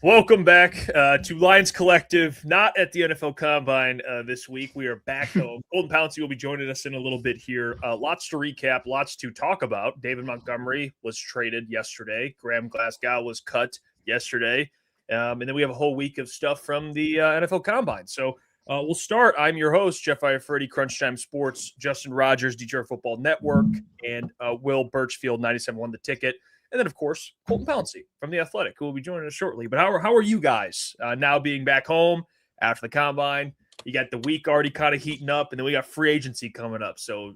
Welcome back to Lions Collective, not at the NFL Combine this week. We are back, though. Colton Pouncey will be joining us in a little bit here. Lots to recap, lots to talk about. David Montgomery was traded yesterday. Glasgow was cut yesterday. And then we have a whole week of stuff from the NFL Combine. So we'll start. I'm your host, Jeff Iafferty, Crunch Time Sports, Justin Rogers, Detroit Football Network, and Will Birchfield, 97.1 The Ticket. And then, of course, Colton Pouncey from The Athletic, who will be joining us shortly. But how are you guys now being back home after the Combine? You got the week already kind of heating up, and then we got free agency coming up. So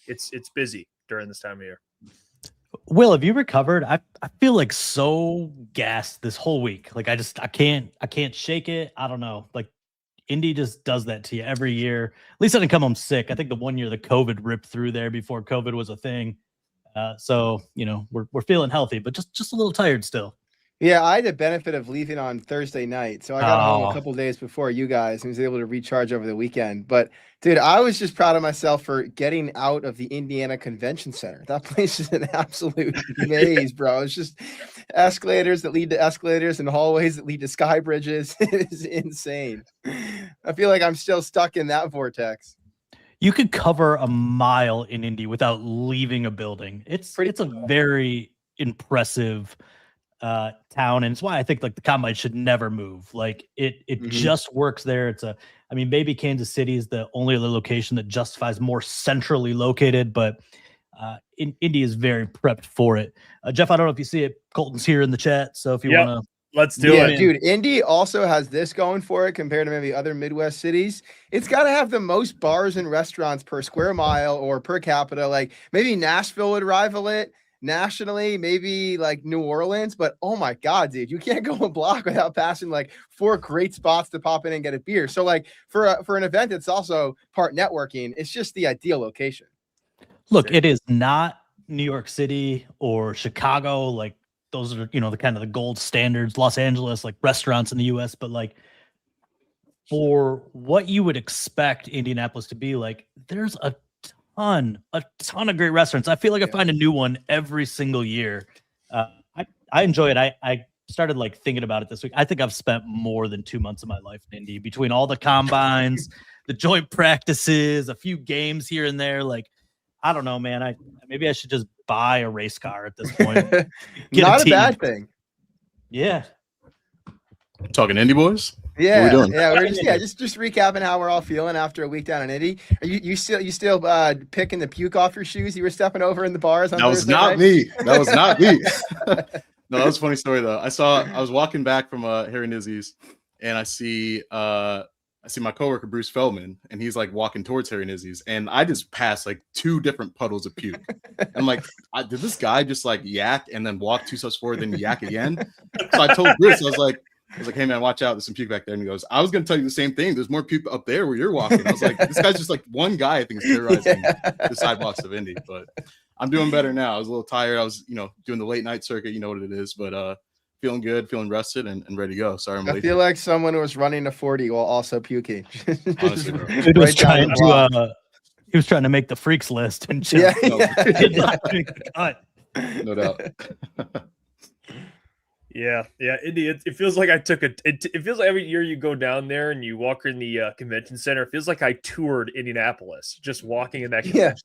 it's busy during this time of year. Will, have you recovered? I feel like so gassed this whole week. Like I can't shake it. I don't know. Like Indy just does that to you every year. At least I didn't come home sick. I think the one year the COVID ripped through there before COVID was a thing. So, we're feeling healthy, but just a little tired still. Yeah, I had the benefit of leaving on Thursday night. So I got home a couple days before you guys and was able to recharge over the weekend. But, dude, I was just proud of myself for getting out of the Indiana Convention Center. That place is an absolute maze, bro. It's just escalators that lead to escalators and hallways that lead to sky bridges. It is insane. I feel like I'm still stuck in that vortex. You could cover a mile in Indy without leaving a building. It's a very impressive town, and it's why I think like the Combine should never move. Like it just works there. Maybe Kansas City is the only other location that justifies more centrally located, but Indy is very prepped for it. Jeff, I don't know if you see it. Colton's here in the chat, so if you want to. Let's do it. Dude, Indy also has this going for it compared to maybe other Midwest cities. It's got to have the most bars and restaurants per square mile or per capita. Like maybe Nashville would rival it nationally, maybe like New Orleans. But oh my God, dude, you can't go a block without passing like 4 great spots to pop in and get a beer. So like for an event that's also part networking, it's just the ideal location. Look, it is not New York City or Chicago, like those are, the kind of the gold standards, Los Angeles, like restaurants in the US, but like for what you would expect Indianapolis to be like, there's a ton of great restaurants. I feel like I find a new one every single year. I enjoy it. I started like thinking about it this week. I think I've spent more than 2 months of my life in Indy between all the combines, the joint practices, a few games here and there. Like, I don't know, man. Maybe I should just buy a race car at this point. Not a bad thing. Yeah. Talking Indy boys? Yeah. What are we doing? Yeah, we're just recapping how we're all feeling after a week down in Indy. Are you still picking the puke off your shoes you were stepping over in the bars on Thursday night? That was not me. No, that was a funny story though. I was walking back from Harry Nizzi's and I see my coworker Bruce Feldman, and he's like walking towards Harry Nizzi's, and I just passed like 2 different puddles of puke. I'm like, did this guy just like yak and then walk 2 steps forward, then yak again? So I told Bruce, I was like, hey man, watch out, there's some puke back there. And he goes, I was gonna tell you the same thing. There's more puke up there where you're walking. I was like, this guy's just like one guy I think is terrorizing the sidewalks of Indy. But I'm doing better now. I was a little tired. I was, doing the late night circuit, you know what it is, but feeling good, feeling rested, and ready to go. Sorry, I'm late. I feel like someone who was running a 40 while also puking. Honestly, bro. He was trying to make the freaks list and just did not make the cut. No doubt. Yeah. Indy, it feels like I took it feels like every year you go down there and you walk in the convention center, it feels like I toured Indianapolis just walking in that convention center.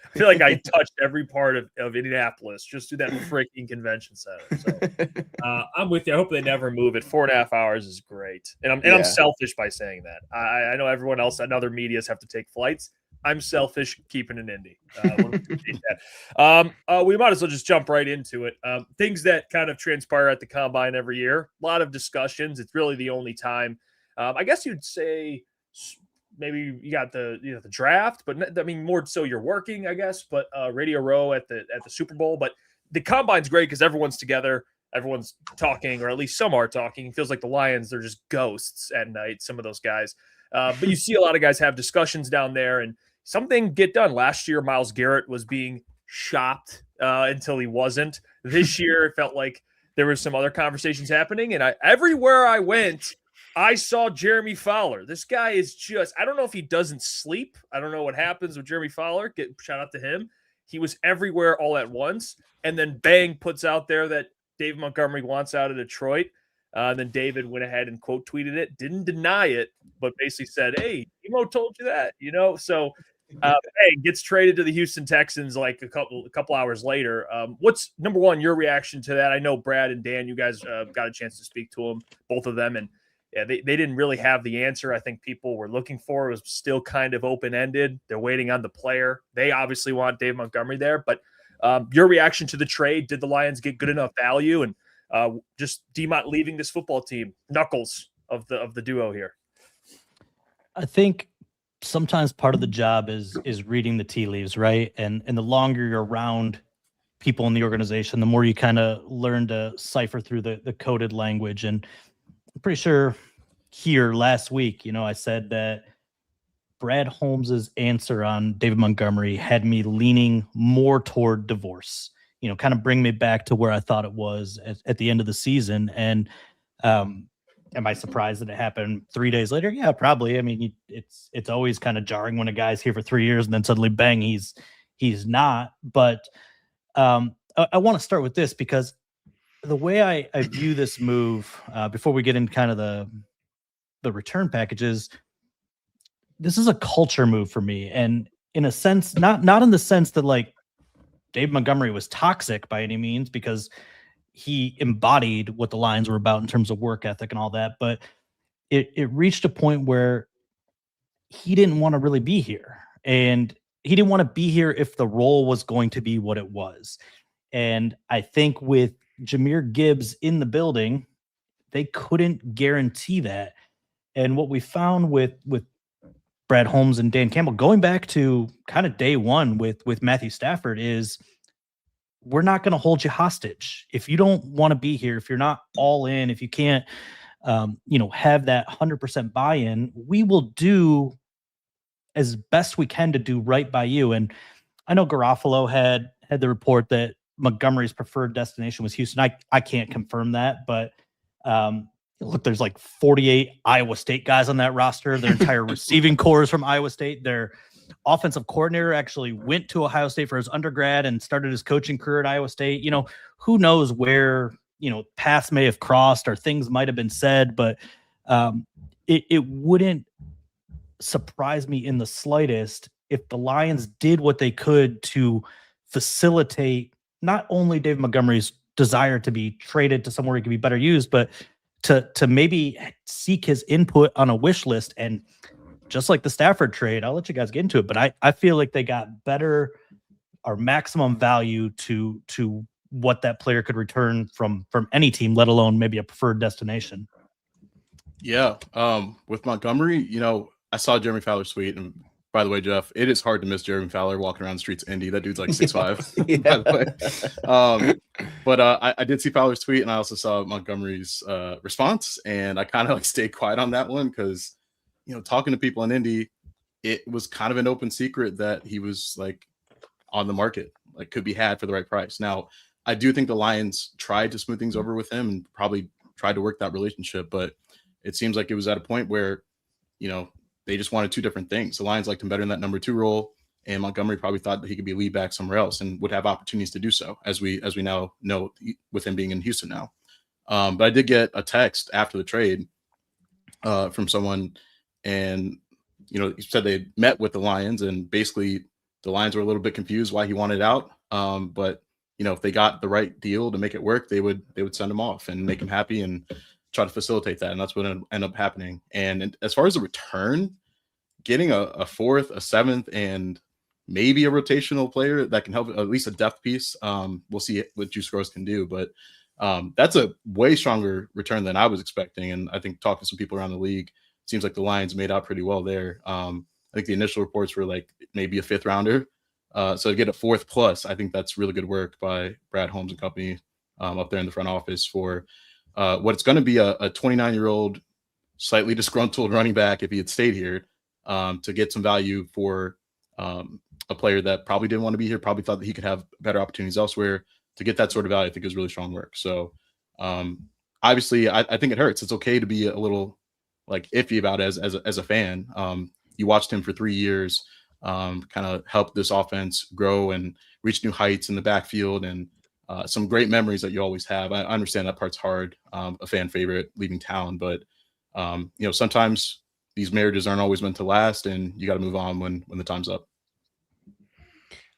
I feel like I touched every part of Indianapolis just through that freaking convention center. So I'm with you. I hope they never move it. 4.5 hours is great. And I'm selfish by saying that. I know everyone else and other medias have to take flights. I'm selfish keeping an Indy. We might as well just jump right into it. Things that kind of transpire at the Combine every year. A lot of discussions. It's really the only time. I guess you'd say maybe you got the draft, but I mean more so you're working, I guess. But Radio Row at the Super Bowl. But the Combine's great because everyone's together. Everyone's talking, or at least some are talking. It feels like the Lions, they're just ghosts at night, some of those guys. But you see a lot of guys have discussions down there and something get done. Last year, Myles Garrett was being shopped until he wasn't. This year, it felt like there was some other conversations happening. And everywhere I went, I saw Jeremy Fowler. This guy is just, I don't know if he doesn't sleep. I don't know what happens with Jeremy Fowler. Shout out to him. He was everywhere all at once. And then bang, puts out there that Dave Montgomery wants out of Detroit. Then David went ahead and quote tweeted it, didn't deny it, but basically said, "Hey, Emo told you that," So, hey, gets traded to the Houston Texans like a couple hours later. What's number one your reaction to that? I know Brad and Dan, you guys got a chance to speak to them, both of them, and yeah, they didn't really have the answer I think people were looking for. It was still kind of open-ended. They're waiting on the player. They obviously want Dave Montgomery there, but your reaction to the trade, did the Lions get good enough value? And just Demont leaving this football team, knuckles of the duo here. I think sometimes part of the job is reading the tea leaves, right? And the longer you're around people in the organization, the more you kind of learn to cipher through the coded language. And I'm pretty sure here last week, I said that Brad Holmes's answer on David Montgomery had me leaning more toward divorce, kind of bring me back to where I thought it was at the end of the season. And am I surprised that it happened 3 days later? Yeah, probably. I mean, it's always kind of jarring when a guy's here for 3 years and then suddenly bang, he's not. But I want to start with this because the way I view this move, before we get into kind of the return packages, this is a culture move for me. And in a sense, not in the sense that like Dave Montgomery was toxic by any means, because he embodied what the Lions were about in terms of work ethic and all that. But it reached a point where he didn't want to really be here. And he didn't want to be here if the role was going to be what it was. And I think with Jahmyr Gibbs in the building, they couldn't guarantee that. And what we found with Brad Holmes and Dan Campbell, going back to kind of day one with Matthew Stafford, is we're not going to hold you hostage. If you don't want to be here, if you're not all in, if you can't, have that 100% buy-in, we will do as best we can to do right by you. And I know Garofalo had the report that Montgomery's preferred destination was Houston. I can't confirm that, but look, there's like 48 Iowa State guys on that roster. Their entire receiving core is from Iowa State. Their offensive coordinator actually went to Ohio State for his undergrad and started his coaching career at Iowa State. Who knows where, paths may have crossed or things might have been said, but it wouldn't surprise me in the slightest if the Lions did what they could to facilitate not only David Montgomery's desire to be traded to somewhere he could be better used, but to maybe seek his input on a wish list. And just like the Stafford trade, I'll let you guys get into it, but I feel like they got better or maximum value to what that player could return from any team, let alone maybe a preferred destination. Yeah. With Montgomery, I saw Jeremy Fowler's tweet, and by the way, Jeff, it is hard to miss Jeremy Fowler walking around the streets of Indy. That dude's like 6'5", Yeah. by the way. But I did see Fowler's tweet, and I also saw Montgomery's response, and I kind of like stayed quiet on that one because, talking to people in Indy, it was kind of an open secret that he was like on the market, like could be had for the right price. Now, I do think the Lions tried to smooth things over with him and probably tried to work that relationship, but it seems like it was at a point where, they just wanted two different things. The Lions liked him better in that number 2 role, and Montgomery probably thought that he could be a lead back somewhere else and would have opportunities to do so, as we now know with him being in Houston now. But I did get a text after the trade from someone, and he said they met with the Lions, and basically the Lions were a little bit confused why he wanted out. But if they got the right deal to make it work, they would send him off and make him happy and try to facilitate that. And that's what ended up happening. And as far as the return, getting a 4th, a 7th, and maybe a rotational player that can help, at least a depth piece. We'll see what Juice Scruggs can do, but that's a way stronger return than I was expecting. And I think talking to some people around the league, it seems like the Lions made out pretty well there. I think the initial reports were like maybe a 5th rounder. So to get a 4th plus, I think that's really good work by Brad Holmes and company up there in the front office for what's going to be a 29-year-old, slightly disgruntled running back if he had stayed here, to get some value for a player that probably didn't want to be here, probably thought that he could have better opportunities elsewhere. To get that sort of value, I think is really strong work. So obviously, I think it hurts. It's okay to be a little like iffy about it as a fan. You watched him for 3 years, kind of help this offense grow and reach new heights in the backfield, and some great memories that you always have. I understand that part's hard, a fan favorite leaving town, but sometimes these marriages aren't always meant to last, and you got to move on when the time's up.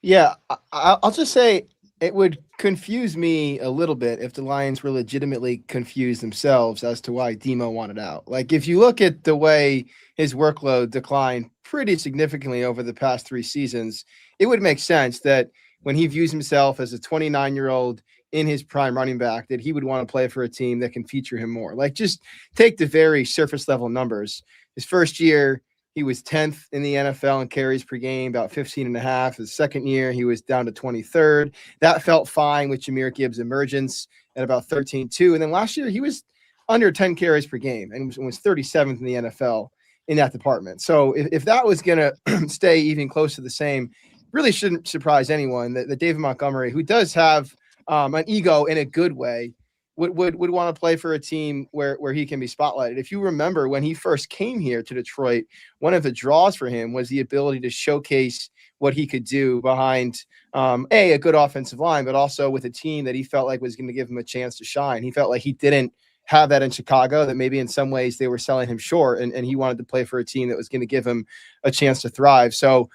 Yeah, I'll just say it would confuse me a little bit if the Lions were legitimately confused themselves as to why Demo wanted out. Like, if you look at the way his workload declined pretty significantly over the past 3 seasons, it would make sense that when he views himself as a 29-year-old in his prime running back, that he would want to play for a team that can feature him more. Like, just take the very surface level numbers. His first year, he was 10th in the NFL in carries per game, about 15.5. His second year, he was down to 23rd. That felt fine with Jahmyr Gibbs' emergence at about 13-2. And then last year, he was under 10 carries per game and was 37th in the NFL in that department. So if that was going to stay even close to the same, really shouldn't surprise anyone that David Montgomery, who does have an ego in a good way, would want to play for a team where he can be spotlighted. If you remember when he first came here to Detroit, one of the draws for him was the ability to showcase what he could do behind a good offensive line, but also with a team that he felt like was going to give him a chance to shine. He felt like he didn't have that in Chicago, that maybe in some ways they were selling him short, and he wanted to play for a team that was going to give him a chance to thrive. So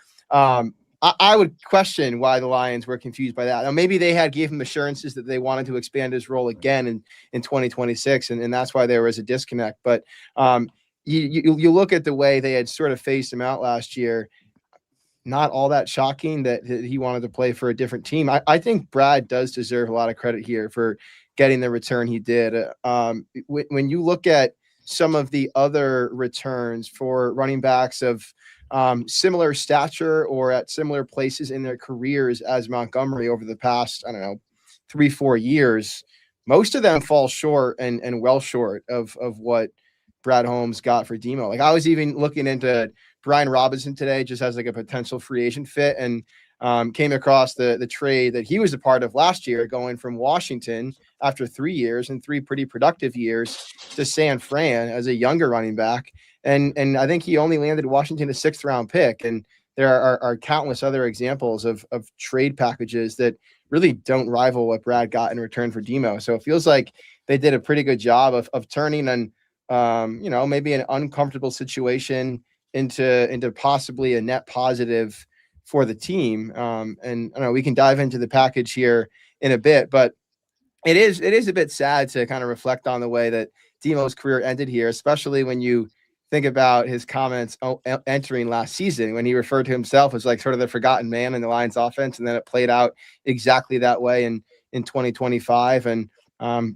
I would question why the Lions were confused by that. Now, maybe they gave him assurances that they wanted to expand his role again in 2026, and that's why there was a disconnect. But you look at the way they had sort of phased him out last year, not all that shocking that he wanted to play for a different team. I think Brad does deserve a lot of credit here for getting the return he did. When you look at some of the other returns for running backs of similar stature or at similar places in their careers as Montgomery over the past, 3-4 years, most of them fall short and well short of what Brad Holmes got for Demo. Like, I was even looking into Brian Robinson today just as like a potential free agent fit, and came across the trade that he was a part of last year, going from Washington after 3 years and 3 pretty productive years to San Fran as a younger running back. And I think he only landed Washington a 6th round pick. And there are countless other examples of trade packages that really don't rival what Brad got in return for Demo. So it feels like they did a pretty good job of turning maybe an uncomfortable situation into possibly a net positive for the team. And I know we can dive into the package here in a bit, but it is a bit sad to kind of reflect on the way that Demo's career ended here, especially when you think about his comments entering last season, when he referred to himself as like sort of the forgotten man in the Lions offense. And then it played out exactly that way in 2025. And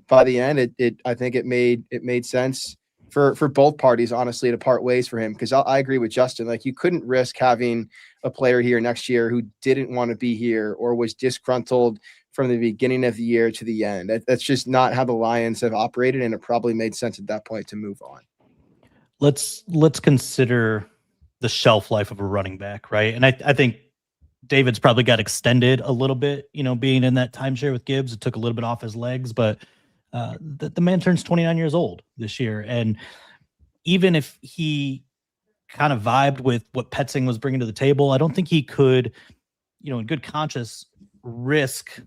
by the end, I think it made sense for both parties, honestly, to part ways for him. Because I agree with Justin. Like, you couldn't risk having a player here next year who didn't want to be here or was disgruntled from the beginning of the year to the end. That's just not how the Lions have operated, and it probably made sense at that point to move on. Let's consider the shelf life of a running back, right? And I think David's probably got extended a little bit, being in that timeshare with Gibbs. It took a little bit off his legs, but the man turns 29 years old this year. And even if he kind of vibed with what Petzing was bringing to the table, I don't think he could, in good conscience, risk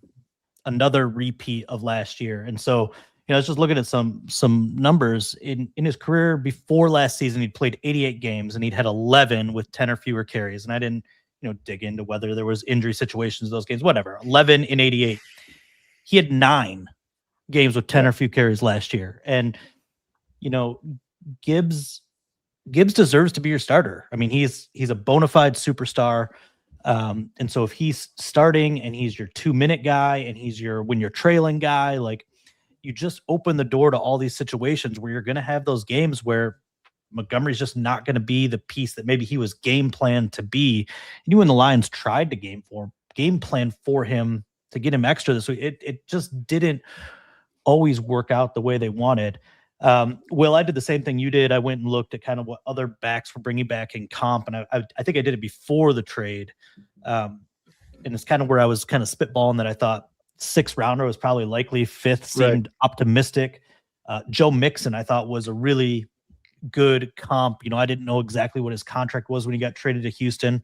another repeat of last year. And so, I was just looking at some numbers in his career before last season. He'd played 88 games and he'd had 11 with 10 or fewer carries. And I didn't, dig into whether there was injury situations in those games, whatever. 11 in 88. He had 9 games with 10 or few carries last year. And, Gibbs deserves to be your starter. I mean, he's a bona fide superstar. And so if he's starting and he's your 2-minute guy and he's when you're trailing guy, like, you just open the door to all these situations where you're going to have those games where Montgomery's just not going to be the piece that maybe he was game planned to be. And even the Lions tried to game plan for him to get him extra this week, it just didn't always work out the way they wanted. Will, I did the same thing you did. I went and looked at kind of what other backs were bringing back in comp, and I think I did it before the trade. And it's kind of where I was kind of spitballing that I thought 6th rounder was probably likely, 5th seemed optimistic. Joe Mixon, I thought, was a really good comp. I didn't know exactly what his contract was when he got traded to Houston,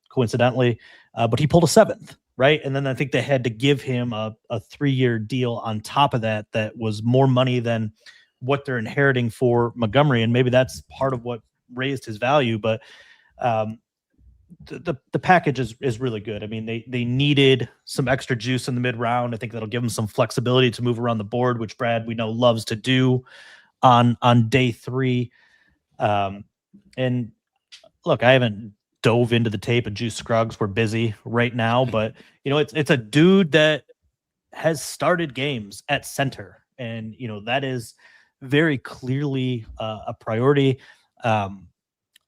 coincidentally, but he pulled a 7th right? And then I think they had to give him a 3-year deal on top of that was more money than what they're inheriting for Montgomery, and maybe that's part of what raised his value. But the package is really good. I mean, they needed some extra juice in the mid round. I think that'll give them some flexibility to move around the board, which Brad, we know, loves to do on day 3. And look, I haven't dove into the tape of Juice Scruggs. We're busy right now, but it's a dude that has started games at center, and that is very clearly a priority. I'm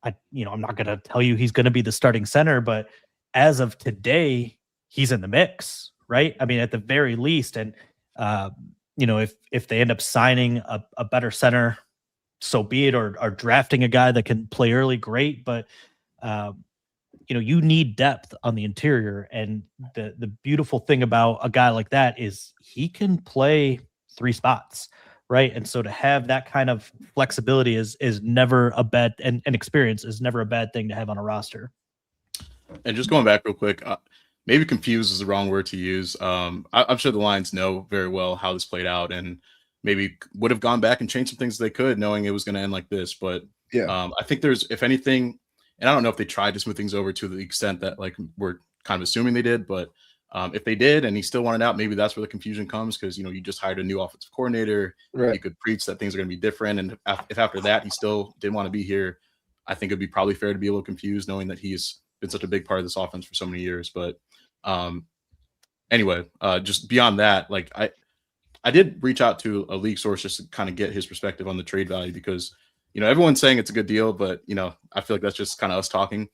not going to tell you he's going to be the starting center, but as of today, he's in the mix, right? I mean, at the very least. And if they end up signing a better center, so be it, or drafting a guy that can play early, great. But you need depth on the interior, and the beautiful thing about a guy like that is he can play 3 spots, right? And so to have that kind of flexibility is never a bad, and experience is never a bad thing to have on a roster. And just going back real quick, maybe confused is the wrong word to use. I'm sure the Lions know very well how this played out, and maybe would have gone back and changed some things they could, knowing it was going to end like this. But I think there's, if anything, and I don't know if they tried to smooth things over to the extent that like we're kind of assuming they did, but if they did and he still wanted out, maybe that's where the confusion comes, because you just hired a new offensive coordinator. Right. You could preach that things are going to be different, and if after that he still didn't want to be here, I think it'd be probably fair to be a little confused, knowing that he's been such a big part of this offense for so many years. But anyway, just beyond that, like I did reach out to a league source just to kind of get his perspective on the trade value, because everyone's saying it's a good deal, but I feel like that's just kind of us talking.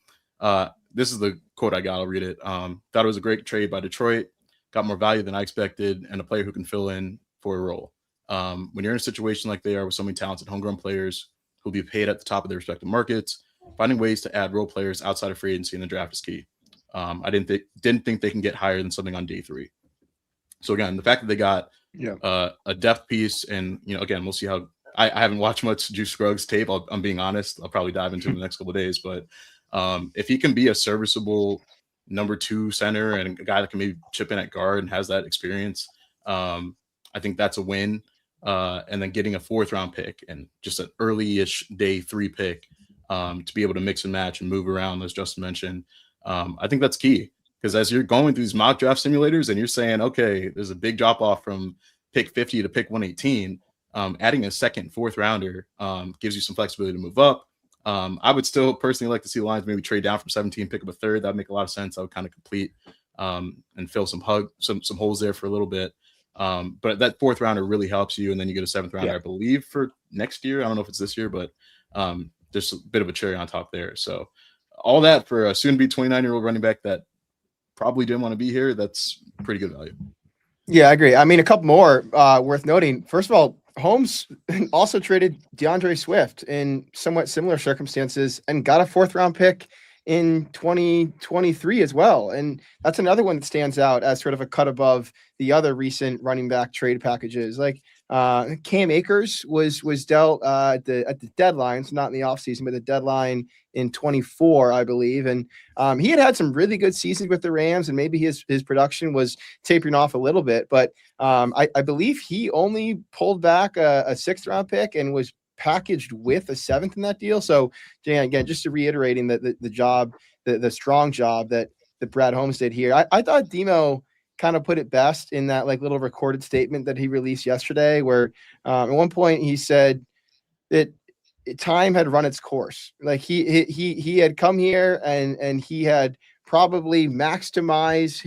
This is the quote I got. I'll read it. Thought it was a great trade by Detroit. Got more value than I expected, and a player who can fill in for a role. When you're in a situation like they are with so many talented homegrown players who'll be paid at the top of their respective markets, finding ways to add role players outside of free agency in the draft is key. I didn't think they can get higher than something on day 3. So again, the fact that they got a depth piece, and again, we'll see how. I haven't watched much Juice Scruggs tape. I'm being honest. I'll probably dive into it in the next couple of days. But if he can be a serviceable number 2 center and a guy that can maybe chip in at guard and has that experience, I think that's a win. And then getting a 4th round pick and just an early-ish day 3 pick to be able to mix and match and move around, as Justin mentioned, I think that's key. Because as you're going through these mock draft simulators and you're saying, okay, there's a big drop off from pick 50 to pick 118, adding a 2nd, 4th rounder gives you some flexibility to move up. I would still personally like to see the Lions maybe trade down from 17, pick up a 3rd. That'd make a lot of sense. I would kind of complete and fill some holes there for a little bit. But that 4th rounder really helps you, and then you get a 7th rounder, I believe, for next year. I don't know if it's this year, but there's a bit of a cherry on top there. So all that for a soon-to-be 29-year-old running back that probably didn't want to be here, that's pretty good value. Yeah, I agree. I mean, a couple more worth noting. First of all, Holmes also traded DeAndre Swift in somewhat similar circumstances and got a 4th round pick in 2023 as well. And that's another one that stands out as sort of a cut above the other recent running back trade packages. Like Cam Akers was dealt at the deadline, so not in the offseason, but the deadline in 24, I believe. And he had some really good seasons with the Rams, and maybe his production was tapering off a little bit. But I believe he only pulled back a 6th round pick and was packaged with a 7th in that deal. So again, just to reiterating the strong job that Brad Holmes did here. I thought Demo kind of put it best in that like little recorded statement that he released yesterday, where at one point he said that time had run its course. Like he had come here and he had probably maximized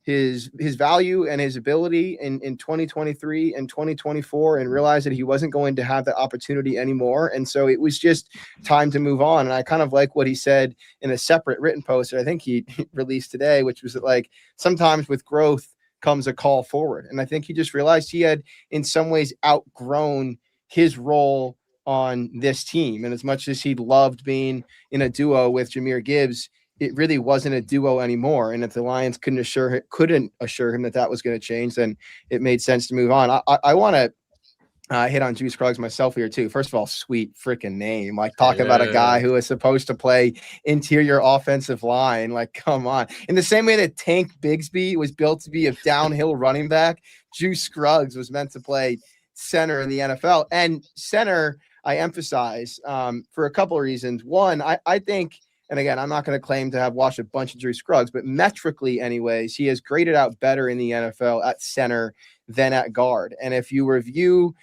his value and his ability in 2023 and 2024, and realized that he wasn't going to have that opportunity anymore. And so it was just time to move on. And I kind of like what he said in a separate written post that I think he released today, which was that like sometimes with growth comes a call forward. And I think he just realized he had in some ways outgrown his role on this team. And as much as he loved being in a duo with Jahmyr Gibbs, it really wasn't a duo anymore. And if the Lions couldn't assure him that was going to change, then it made sense to move on. I want to I hit on Juice Scruggs myself here too. First of all, sweet freaking name. Like, talk about a guy who is supposed to play interior offensive line. Like, come on. In the same way that Tank Bigsby was built to be a downhill running back, Juice Scruggs was meant to play center in the NFL. And center, I emphasize, for a couple of reasons. One, I think, and again, I'm not going to claim to have watched a bunch of Juice Scruggs, but metrically anyways, he has graded out better in the NFL at center than at guard. And if you review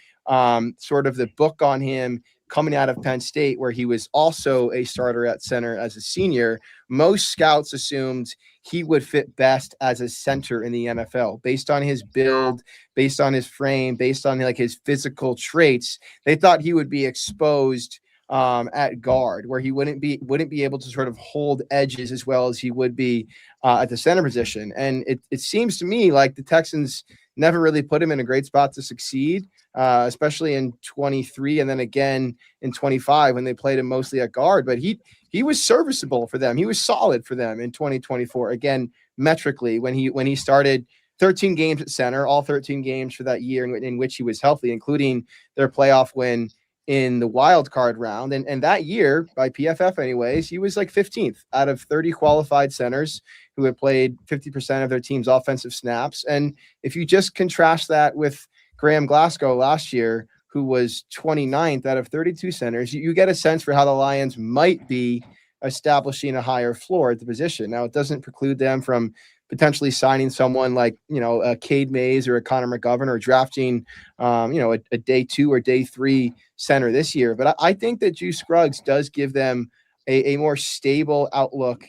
sort of the book on him coming out of Penn State, where he was also a starter at center as a senior, most scouts assumed he would fit best as a center in the NFL based on his build, based on his frame, based on like his physical traits. They thought he would be exposed at guard, where he wouldn't be able to sort of hold edges as well as he would be at the center position. And it seems to me like the Texans never really put him in a great spot to succeed, especially in 23 and then again in 25 when they played him mostly at guard. But he was serviceable for them. He was solid for them in 2024. Again, metrically, when he started 13 games at center, all 13 games for that year in which he was healthy, including their playoff win in the wild card round. And that year, by PFF anyways, he was like 15th out of 30 qualified centers who had played 50% of their team's offensive snaps. And if you just contrast that with Graham Glasgow last year, who was 29th out of 32 centers, you get a sense for how the Lions might be establishing a higher floor at the position. Now, it doesn't preclude them from potentially signing someone like, a Cade Mays or a Connor McGovern, or drafting, a day 2 or day 3 center this year. But I think that Juice Scruggs does give them a more stable outlook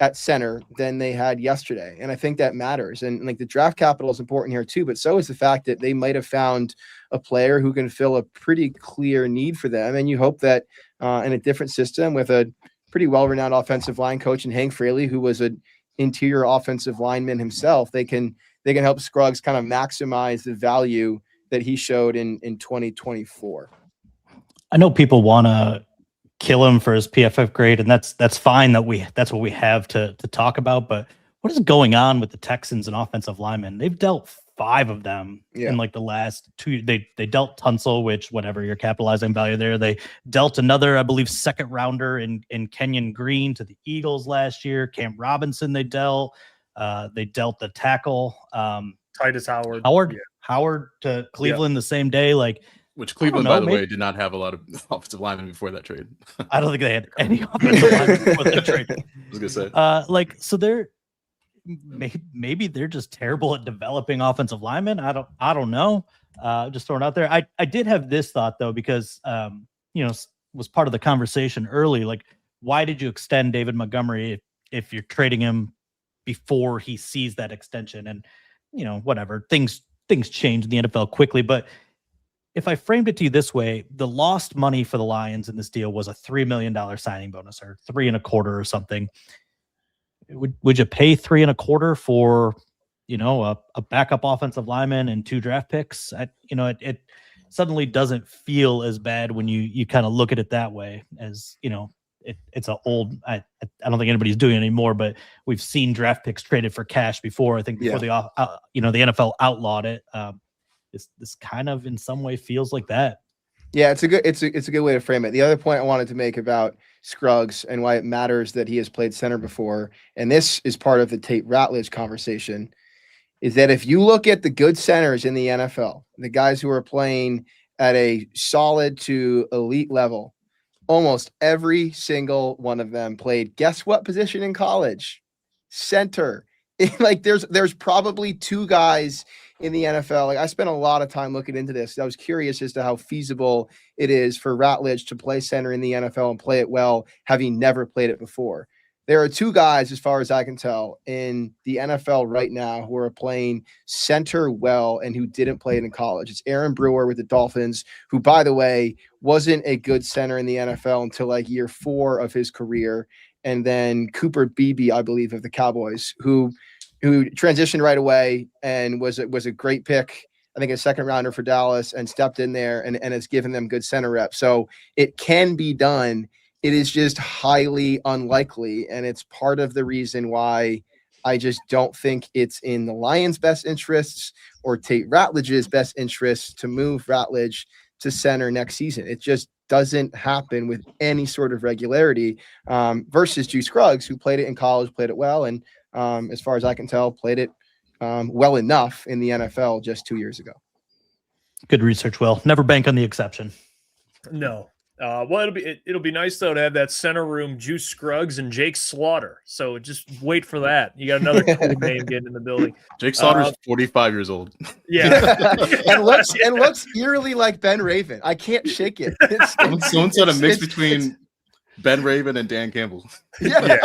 at center than they had yesterday. And I think that matters. And like, the draft capital is important here too, but so is the fact that they might have found a player who can fill a pretty clear need for them. And you hope that in a different system with a pretty well-renowned offensive line coach and Hank Fraley, who was an interior offensive lineman himself, they can help Scruggs kind of maximize the value that he showed in 2024. I know people want to kill him for his PFF grade, and that's fine. That's what we have to talk about. But what is going on with the Texans and offensive linemen? They've dealt 5 of them in like the last 2. They dealt Tunsil, which whatever your capitalizing value there. They dealt another, I believe, second rounder in Kenyon Green to the Eagles last year. Cam Robinson they dealt the tackle Titus Howard. Howard to Cleveland the same day. Like, which Cleveland, by the way, did not have a lot of offensive linemen before that trade. I don't think they had any offensive linemen before that trade. I was gonna say, so they're maybe they're just terrible at developing offensive linemen. I don't know. Just throwing it out there. I did have this thought though, because was part of the conversation early. Like, why did you extend David Montgomery if you're trading him before he sees that extension? And whatever, things change in the NFL quickly, but if I framed it to you this way, the lost money for the Lions in this deal was a $3 million signing bonus, or 3.25 or something. Would you pay 3.25 for, a backup offensive lineman and 2 draft picks? It suddenly doesn't feel as bad when you kind of look at it that way, as, it's an old, I don't think anybody's doing it anymore, but we've seen draft picks traded for cash before. I think before the NFL outlawed it. This kind of in some way feels like that. Yeah, it's a good way to frame it. The other point I wanted to make about Scruggs and why it matters that he has played center before, and this is part of the Tate Ratledge conversation, is that if you look at the good centers in the NFL, the guys who are playing at a solid to elite level, almost every single one of them played, guess what position in college? Center. Like, there's probably 2 guys in the NFL. Like, I spent a lot of time looking into this. I was curious as to how feasible it is for Ratledge to play center in the NFL and play it well, having never played it before. There are 2 guys, as far as I can tell, in the NFL right now who are playing center well and who didn't play it in college. It's Aaron Brewer with the Dolphins, who, by the way, wasn't a good center in the NFL until like year 4 of his career. And then Cooper Beebe, I believe, of the Cowboys, who transitioned right away and was a great pick, I think a second rounder for Dallas, and stepped in there and has given them good center reps. So it can be done. It is just highly unlikely. And it's part of the reason why I just don't think it's in the Lions' best interests or Tate Ratledge's best interests to move Ratledge to center next season. It just doesn't happen with any sort of regularity versus Juice Scruggs, who played it in college, played it well, and as far as I can tell, played it well enough in the NFL just 2 years ago. Good research, Will. Never bank on the exception. No. Well, it'll be nice though to have that center room, Juice Scruggs and Jake Slaughter. So just wait for that. You got another cool name getting in the building. Jake Slaughter's 45 years old. Yeah, and looks eerily like Ben Raven. I can't shake it. Someone said a mix between Ben Raven and Dan Campbell. Yeah.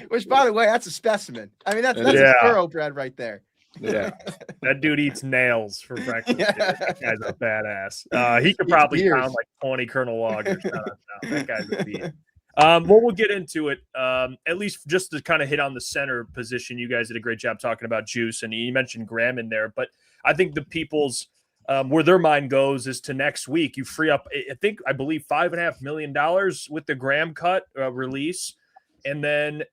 Which, by the way, that's a specimen. I mean, that's a thoroughbred right there. Yeah, that dude eats nails for breakfast. Dude. That guy's a badass. He could probably pound like 20 Colonel Loggers. That guy's a beat. Well, we'll get into it. At least just to kind of hit on the center position. You guys did a great job talking about Juice, and you mentioned Graham in there. But I think the people's where their mind goes is to next week. You free up, I believe, $5.5 million with the Graham cut release, and then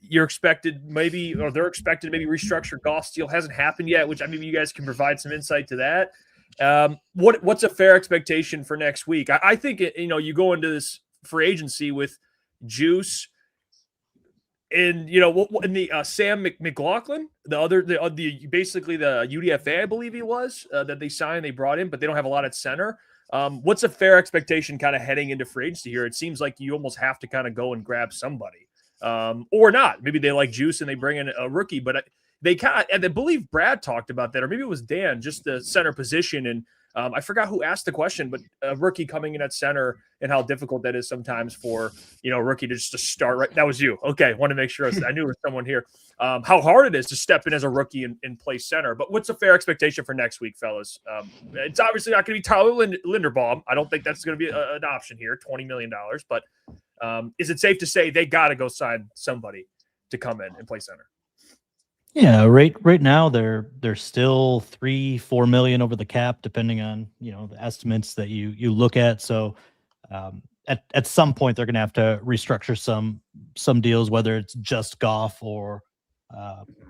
you're expected they're expected to maybe restructure Goff's deal. Hasn't happened yet, which maybe you guys can provide some insight to that. What's a fair expectation for next week? I think you go into this free agency with Juice and in the Sam McLaughlin, the basically the UDFA, I believe he was that they signed, they brought in, but they don't have a lot at center. What's a fair expectation kind of heading into free agency here? It seems like you almost have to kind of go and grab somebody. Or not. Maybe they like Juice and they bring in a rookie, but they kind of, and I believe Brad talked about that, or maybe it was Dan, just the center position. And I forgot who asked the question, but a rookie coming in at center and how difficult that is sometimes for, a rookie to just to start right. That was you. Okay. Want to make sure I knew there was someone here. How hard it is to step in as a rookie and play center, but what's a fair expectation for next week, fellas? It's obviously not going to be Tyler Linderbaum. I don't think that's going to be an option here. $20 million, but is it safe to say they got to go sign somebody to come in and play center? Yeah, right now they're still $3-4 million over the cap, depending on the estimates that you look at. So at some point they're going to have to restructure some deals, whether it's just Goff or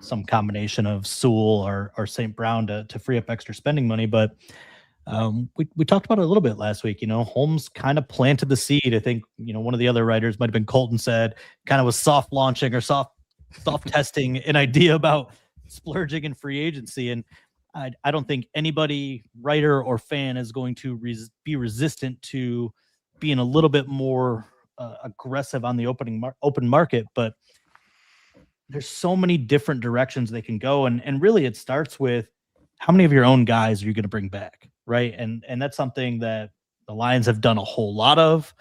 some combination of Sewell or St. Brown to free up extra spending money. But we talked about it a little bit last week. Holmes kind of planted the seed. I think one of the other writers might have been Colton, said kind of was soft launching or soft testing an idea about splurging in free agency. And I don't think anybody, writer or fan, is going to be resistant to being a little bit more aggressive on the open market. But there's so many different directions they can go. And really it starts with how many of your own guys are you going to bring back? Right. And that's something that the Lions have done a whole lot of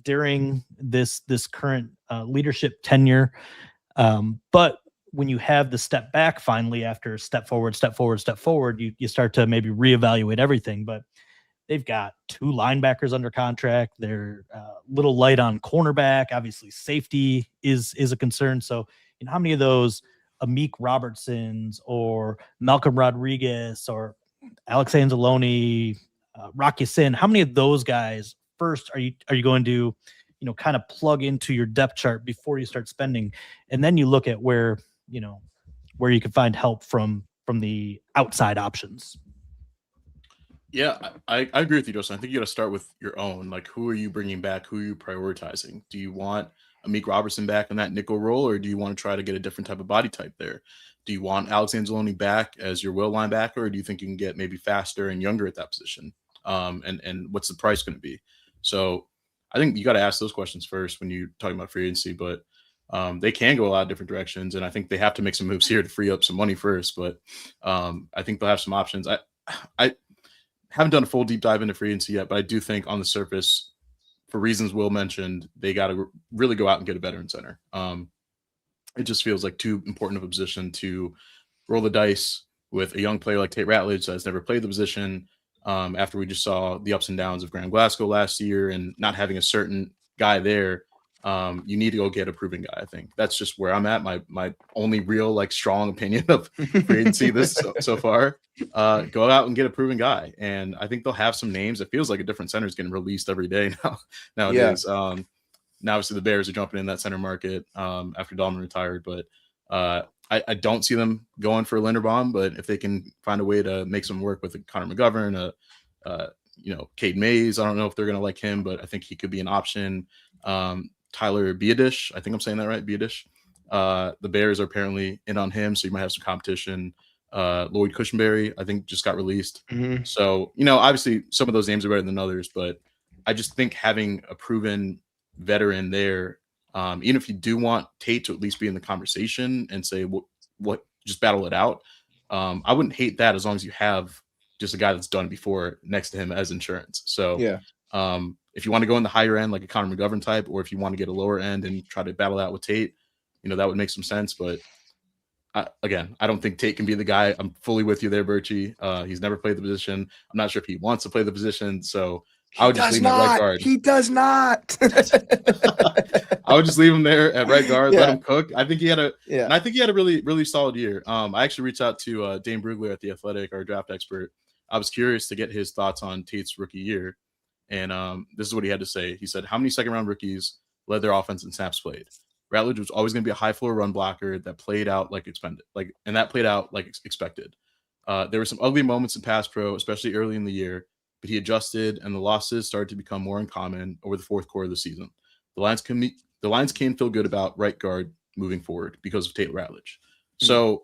during this current leadership tenure. But when you have the step back finally after step forward, you start to maybe reevaluate everything. But they've got 2 linebackers under contract. They're a little light on cornerback. Obviously, safety is a concern. So, how many of those Amik Robertsons or Malcolm Rodriguez or Alex Anzalone, Rocky Sin, how many of those guys first are you going to kind of plug into your depth chart before you start spending? And then you look at where you can find help from the outside options. Yeah, I agree with you, Joseph. I think you got to start with your own. Like, who are you bringing back? Who are you prioritizing? Do you want Amik Robertson back in that nickel role, or do you want to try to get a different type of body type there? Do you want Alex Anzalone back as your will linebacker, or do you think you can get maybe faster and younger at that position? And what's the price going to be? So I think you got to ask those questions first when you're talking about free agency, but they can go a lot of different directions. And I think they have to make some moves here to free up some money first, but I think they'll have some options. I haven't done a full deep dive into free agency yet, but I do think on the surface, for reasons Will mentioned, they got to really go out and get a veteran center. It just feels like too important of a position to roll the dice with a young player like Tate Ratledge that has never played the position. After we just saw the ups and downs of Graham Glasgow last year and not having a certain guy there, you need to go get a proven guy. I think that's just where I'm at. My only real strong opinion of free agency so far. Go out and get a proven guy, and I think they'll have some names. It feels like a different center is getting released every day nowadays. Yeah. Now obviously the Bears are jumping in that center market after Dahlman retired, but I don't see them going for Linderbaum. But if they can find a way to make some work with Connor McGovern, Cade Mays. I don't know if they're going to like him, but I think he could be an option. Tyler Biadasz, I think I'm saying that right, Biadasz. The Bears are apparently in on him, so you might have some competition. Lloyd Cushenberry, I think, just got released. Mm-hmm. So, obviously some of those names are better than others, but I just think having a proven veteran there, even if you do want Tate to at least be in the conversation and say what just battle it out, I wouldn't hate that as long as you have just a guy that's done before next to him as insurance. So Yeah. If you want to go in the higher end, like a Connor McGovern type, or if you want to get a lower end and try to battle out with Tate, that would make some sense. But again, I don't think Tate can be the guy. I'm fully with you there, Birchie. He's never played the position. I'm not sure if he wants to play the position. So I would just leave him at right guard. He does not. I would just leave him there at right guard. Yeah. Let him cook. I think he had a really, really solid year. I actually reached out to Dane Brugler at The Athletic, our draft expert. I was curious to get his thoughts on Tate's rookie year. And this is what he had to say. He said, how many second-round rookies led their offense in snaps played? Ratledge was always going to be a high-floor run blocker that played out like expected. There were some ugly moments in pass pro, especially early in the year, but he adjusted, and the losses started to become more uncommon over the fourth quarter of the season. The Lions can feel good about right guard moving forward because of Tate Ratledge. So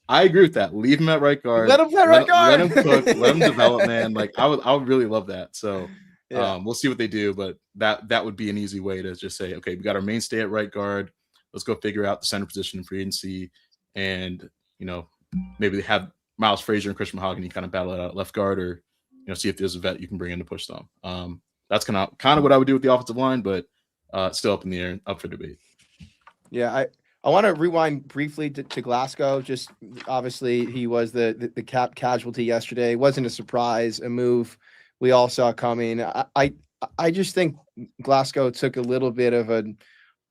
I agree with that. Leave him at right guard. Let him play right guard. Let him cook. Let him develop, man. Like I would really love that. So we'll see what they do, but that would be an easy way to just say, okay, we got our mainstay at right guard. Let's go figure out the center position in free agency, and maybe they have Miles Frazier and Christian Mahogany kind of battle it out at left guard, or see if there's a vet you can bring in to push them. That's kind of what I would do with the offensive line, but still up in the air, up for debate. Yeah, I want to rewind briefly to Glasgow. Just obviously he was the cap casualty yesterday. It wasn't a surprise, a move we all saw coming. I just think Glasgow took a little bit of an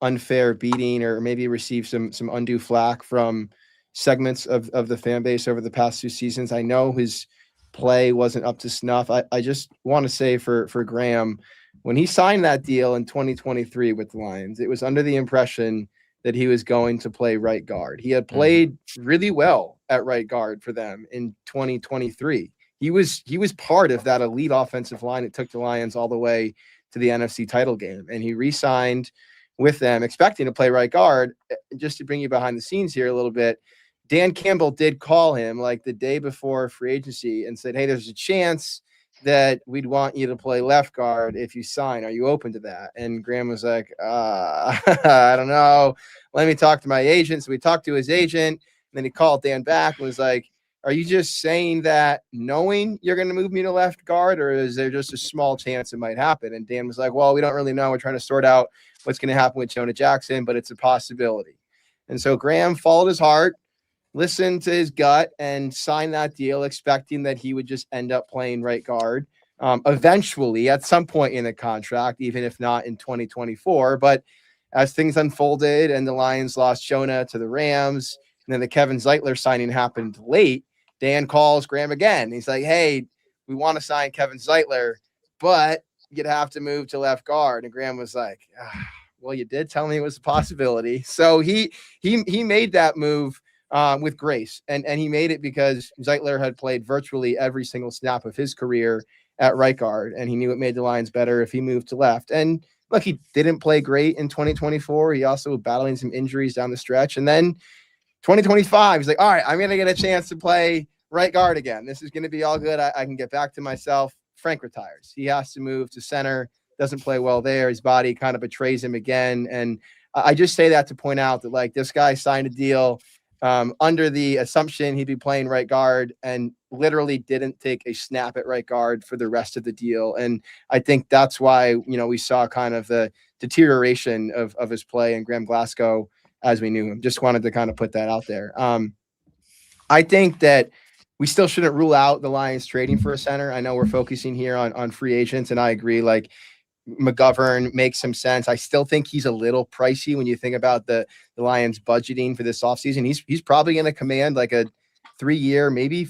unfair beating, or maybe received some undue flack from segments of the fan base over the past 2 seasons. I know his play wasn't up to snuff. I just want to say for Graham, when he signed that deal in 2023 with the Lions, it was under the impression that he was going to play right guard. He had played really well at right guard for them in 2023. He was part of that elite offensive line that took the Lions all the way to the NFC title game. And he re-signed with them, expecting to play right guard. Just to bring you behind the scenes here a little bit, Dan Campbell did call him like the day before free agency and said, hey, there's a chance that we'd want you to play left guard if you sign. Are you open to that? And Graham was like, I don't know. Let me talk to my agent. So we talked to his agent, and then he called Dan back and was like, are you just saying that knowing you're going to move me to left guard, or is there just a small chance it might happen? And Dan was like, well, we don't really know. We're trying to sort out what's going to happen with Jonah Jackson, but it's a possibility. And so Graham followed his heart, listened to his gut, and signed that deal, expecting that he would just end up playing right guard eventually at some point in the contract, even if not in 2024. But as things unfolded and the Lions lost Jonah to the Rams, and then the Kevin Zeitler signing happened late, Dan calls Graham again. He's like, hey, we want to sign Kevin Zeitler, but you'd have to move to left guard. And Graham was like, well, you did tell me it was a possibility. So he made that move with grace. And he made it because Zeitler had played virtually every single snap of his career at right guard, and he knew it made the Lions better if he moved to left. And look, he didn't play great in 2024. He also was battling some injuries down the stretch. And then 2025, he's like, all right, I'm going to get a chance to play right guard again. This is going to be all good. I can get back to myself. Frank retires. He has to move to center, doesn't play well there. His body kind of betrays him again. And I just say that to point out that, like, this guy signed a deal under the assumption he'd be playing right guard, and literally didn't take a snap at right guard for the rest of the deal. And I think that's why, we saw kind of the deterioration of his play in Graham Glasgow as we knew him. Just wanted to kind of put that out there. I think that we still shouldn't rule out the Lions trading for a center. I know we're focusing here on free agents, and I agree, like, McGovern makes some sense. I still think he's a little pricey when you think about the Lions budgeting for this offseason. He's probably going to command like a 3-year, maybe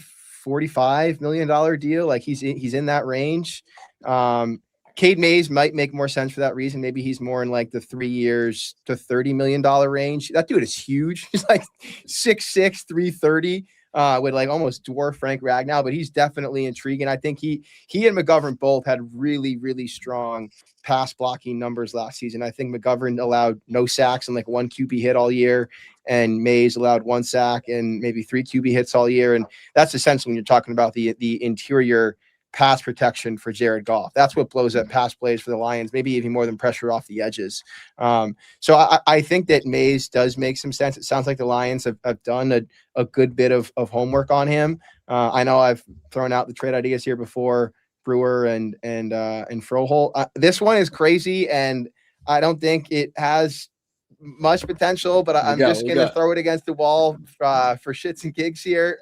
$45 million deal. Like he's in that range. Cade Mays might make more sense for that reason. Maybe he's more in like the 3 years to $30 million range. That dude is huge. He's like 6'6", 330. would like almost dwarf Frank Ragnow, but he's definitely intriguing. I think he and McGovern both had really, really strong pass blocking numbers last season. I think McGovern allowed no sacks and like 1 QB hit all year, and Mays allowed 1 sack and maybe 3 QB hits all year. And that's essentially when you're talking about the interior pass protection for Jared Goff. That's what blows up pass plays for the Lions, maybe even more than pressure off the edges. So I think that Mays does make some sense. It sounds like the Lions have done a good bit of homework on him. I know I've thrown out the trade ideas here before, Brewer and Froholt. This one is crazy, and I don't think it has much potential, but I'm just going to throw it against the wall for shits and gigs here.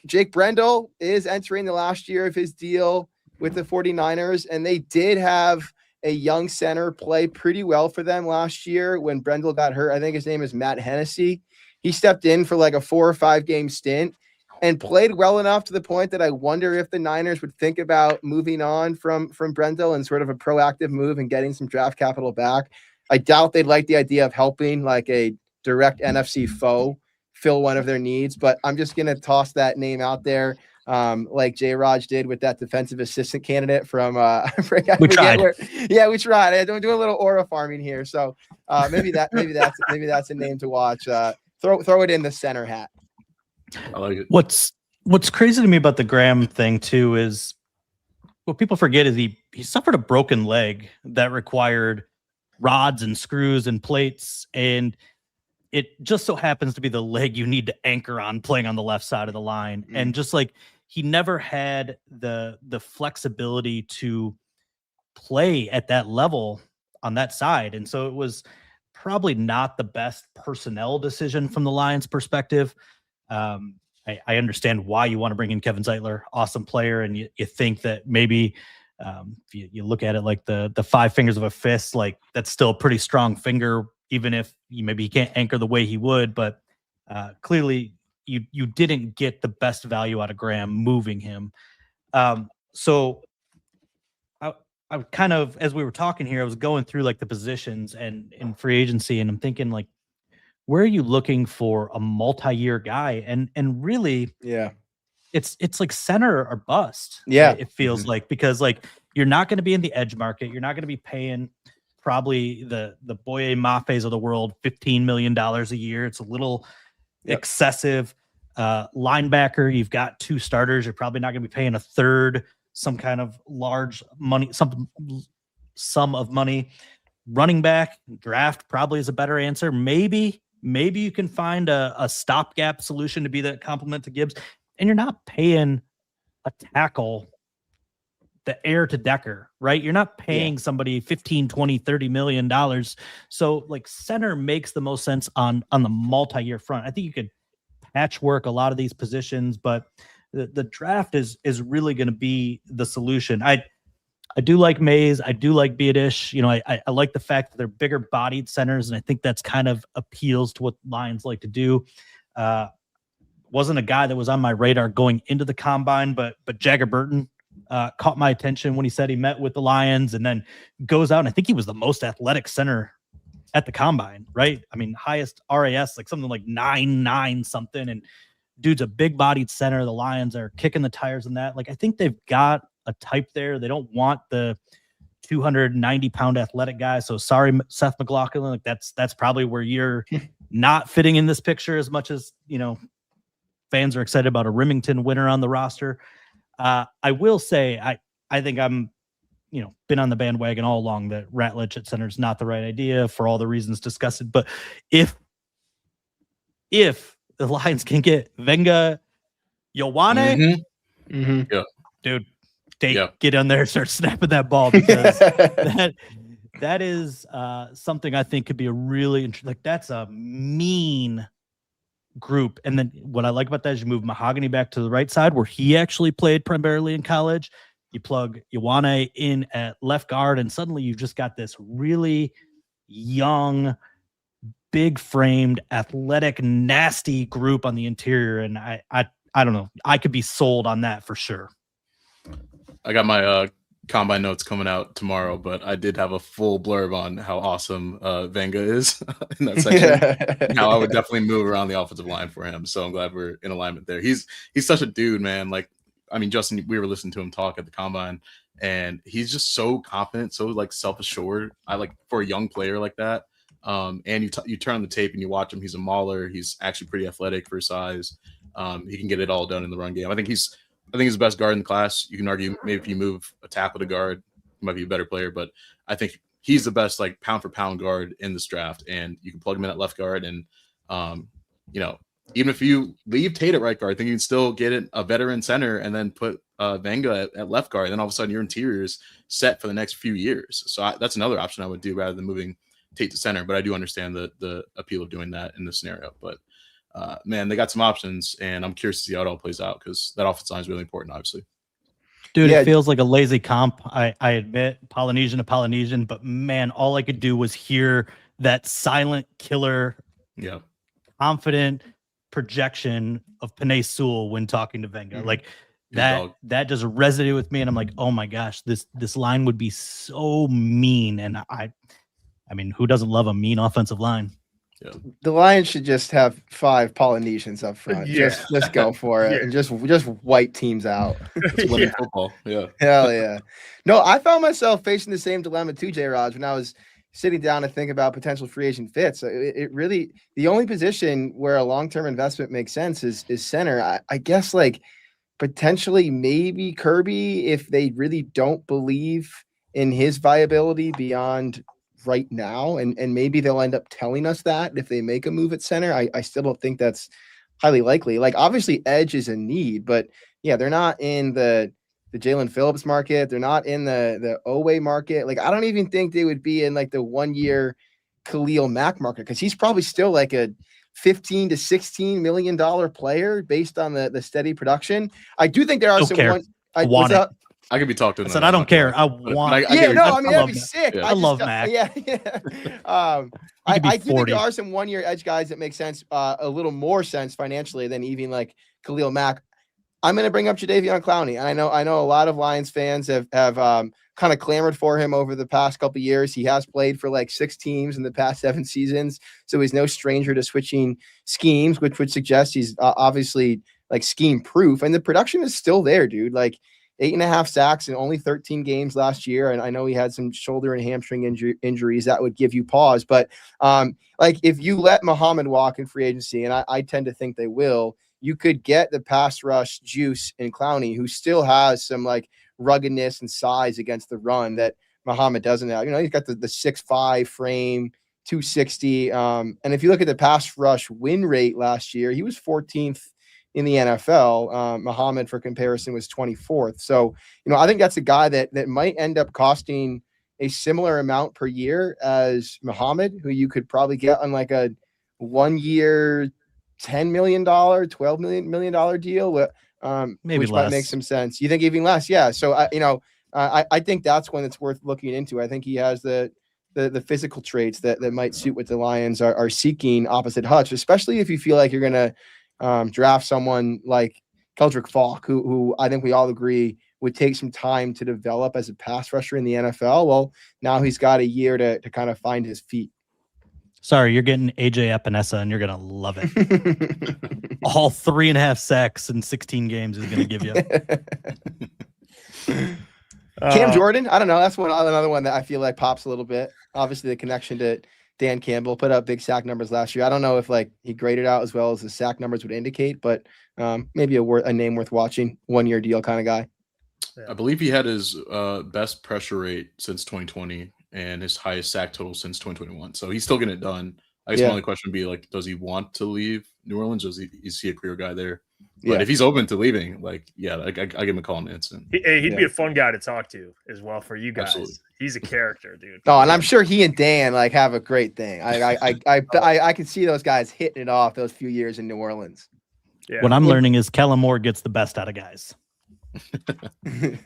Jake Brendel is entering the last year of his deal with the 49ers, and they did have a young center play pretty well for them last year when Brendel got hurt. I think his name is Matt Hennessy. He stepped in for like a 4 or 5 game stint and played well enough to the point that I wonder if the Niners would think about moving on from Brendel and sort of a proactive move and getting some draft capital back. I doubt they'd like the idea of helping like a direct NFC foe fill one of their needs, but I'm just going to toss that name out there. Like J. Raj did with that defensive assistant candidate from, we tried. We tried. I'm doing a little aura farming here. So maybe that's a name to watch. Throw it in the center hat. I like it. What's crazy to me about the Graham thing too is what people forget is he suffered a broken leg that required rods and screws and plates, and it just so happens to be the leg you need to anchor on playing on the left side of the line. And just like he never had the flexibility to play at that level on that side. And so it was probably not the best personnel decision from the Lions perspective. I understand why you want to bring in Kevin Zeitler, awesome player. And you think that maybe if you look at it like the 5 fingers of a fist, like that's still a pretty strong finger, even if maybe he can't anchor the way he would, but clearly you didn't get the best value out of Graham moving him. So I kind of, as we were talking here, I was going through like the positions and in free agency, and I'm thinking like, where are you looking for a multi-year guy? And really, it's like center or bust. Yeah, it feels like, because like you're not going to be in the edge market, you're not going to be paying probably the Boye Mafes of the world $15 million a year. It's a little excessive. Linebacker, you've got 2 starters. You're probably not going to be paying a third, some kind of large money, sum of money. Running back, draft probably is a better answer. Maybe you can find a stopgap solution to be that complement to Gibbs, and you're not paying a tackle the heir to Decker, right? You're not paying somebody 15, 20, 30 million dollars. So like center makes the most sense on the multi-year front. I think you could patchwork a lot of these positions, but the draft is really going to be the solution. I do like Mays. I do like Biadish. I like the fact that they're bigger bodied centers, and I think that's kind of appeals to what Lions like to do. Wasn't a guy that was on my radar going into the combine, but Jagger Burton caught my attention when he said he met with the Lions, and then goes out, and I think he was the most athletic center at the combine, right? I mean, highest RAS, like something like 9.9 something, and dude's a big bodied center. The Lions are kicking the tires on that. Like, I think they've got a type there. They don't want the 290-pound athletic guy. So sorry, Seth McLaughlin. Like that's probably where you're not fitting in this picture as much as, fans are excited about a Remington winner on the roster. I will say, I think I'm, been on the bandwagon all along that Ratledge at center is not the right idea for all the reasons discussed. But if the Lions can get Venga Ioane, dude, get on there and start snapping that ball, because that is something I think could be a really interesting. Like, that's a mean group. And then what I like about that is you move Mahogany back to the right side where he actually played primarily in college. You plug Ioane in at left guard, and suddenly you've just got this really young, big framed, athletic, nasty group on the interior. And I don't know. I could be sold on that for sure. I got my combine notes coming out tomorrow, but I did have a full blurb on how awesome Venga is in that section. And how I would definitely move around the offensive line for him. So I'm glad we're in alignment there. He's such a dude, man. Like, I mean, Justin, we were listening to him talk at the combine, and he's just so confident, so like self-assured. I like for a young player like that. And you turn on the tape and you watch him. He's a mauler. He's actually pretty athletic for his size. He can get it all done in the run game. I think he's the best guard in the class. You can argue maybe if you move a tackle to guard, he might be a better player, but I think he's the best like pound for pound guard in this draft. And you can plug him in at left guard, and even if you leave Tate at right guard, I think you can still get a veteran center and then put Venga at left guard. And then all of a sudden your interior is set for the next few years. So that's another option I would do rather than moving Tate to center. But I do understand the appeal of doing that in this scenario. But man, they got some options, and I'm curious to see how it all plays out because that offensive line is really important, obviously. Dude, it feels like a lazy comp. I admit, Polynesian to Polynesian, but man, all I could do was hear that silent killer, confident projection of Panay Sewell when talking to Venga. Mm-hmm. Like that just resonated with me, and I'm like, oh my gosh, this line would be so mean. And I mean, who doesn't love a mean offensive line? Yeah. The Lions should just have 5 Polynesians up front. Just go for it and just wipe teams out. It's winning football. Yeah. Hell yeah. No, I found myself facing the same dilemma too, J. Raj, when I was sitting down to think about potential free agent fits. It really, the only position where a long-term investment makes sense is center. I guess like potentially maybe Kirby if they really don't believe in his viability beyond right now, and maybe they'll end up telling us that if they make a move at center. I still don't think that's highly likely. Like obviously edge is a need, but yeah, they're not in the Jalen Phillips market. They're not in the Owe market. Like I don't even think they would be in like the 1-year Khalil Mack market because he's probably still like a $15 to $16 million player based on the steady production. I do think there are some ones. Want it. I could be talked to. I said I don't care. I want. That'd be sick. I love Mac. Yeah. I do think there are some 1-year edge guys that make sense, a little more sense financially than even like Khalil Mack. I'm going to bring up Jadeveon Clowney. I know a lot of Lions fans have kind of clamored for him over the past couple of years. He has played for like 6 teams in the past 7 seasons, so he's no stranger to switching schemes, which would suggest he's obviously like scheme proof. And the production is still there, dude. Like 8.5 sacks in only 13 games last year. And I know he had some shoulder and hamstring injuries that would give you pause. But like if you let Muhammad walk in free agency, and I tend to think they will, you could get the pass rush juice in Clowney, who still has some like ruggedness and size against the run that Muhammad doesn't have. He's got the 6'5" frame, 260. And if you look at the pass rush win rate last year, he was 14th in the NFL. Muhammad, for comparison, was 24th. So, I think that's a guy that might end up costing a similar amount per year as Muhammad, who you could probably get on like a 1-year, $10 million, $12 million deal. Maybe which less. Might make some sense. You think even less? Yeah. So I think that's when it's worth looking into. I think he has the physical traits that might suit what the Lions are seeking opposite Hutch, especially if you feel like you're going to draft someone like Keldrick Falk, who I think we all agree would take some time to develop as a pass rusher in the NFL. Well, now he's got a year to kind of find his feet. Sorry, you're getting AJ Epinesa, and you're going to love it. All 3.5 sacks in 16 games is going to give you. Cam Jordan, I don't know. That's another one that I feel like pops a little bit. Obviously, the connection to Dan Campbell put up big sack numbers last year. I don't know if like he graded out as well as the sack numbers would indicate, but maybe a name worth watching. 1-year deal kind of guy. I believe he had his best pressure rate since 2020 and his highest sack total since 2021. So he's still getting it done. I guess my only question would be like, does he want to leave New Orleans? Is he a career guy there? But if he's open to leaving, like, I give him a call in an instant. He'd be a fun guy to talk to as well for you guys. Absolutely. He's a character, dude. Oh, and I'm sure he and Dan like have a great thing. I can see those guys hitting it off those few years in New Orleans. Yeah. What I'm learning is Kellen Moore gets the best out of guys.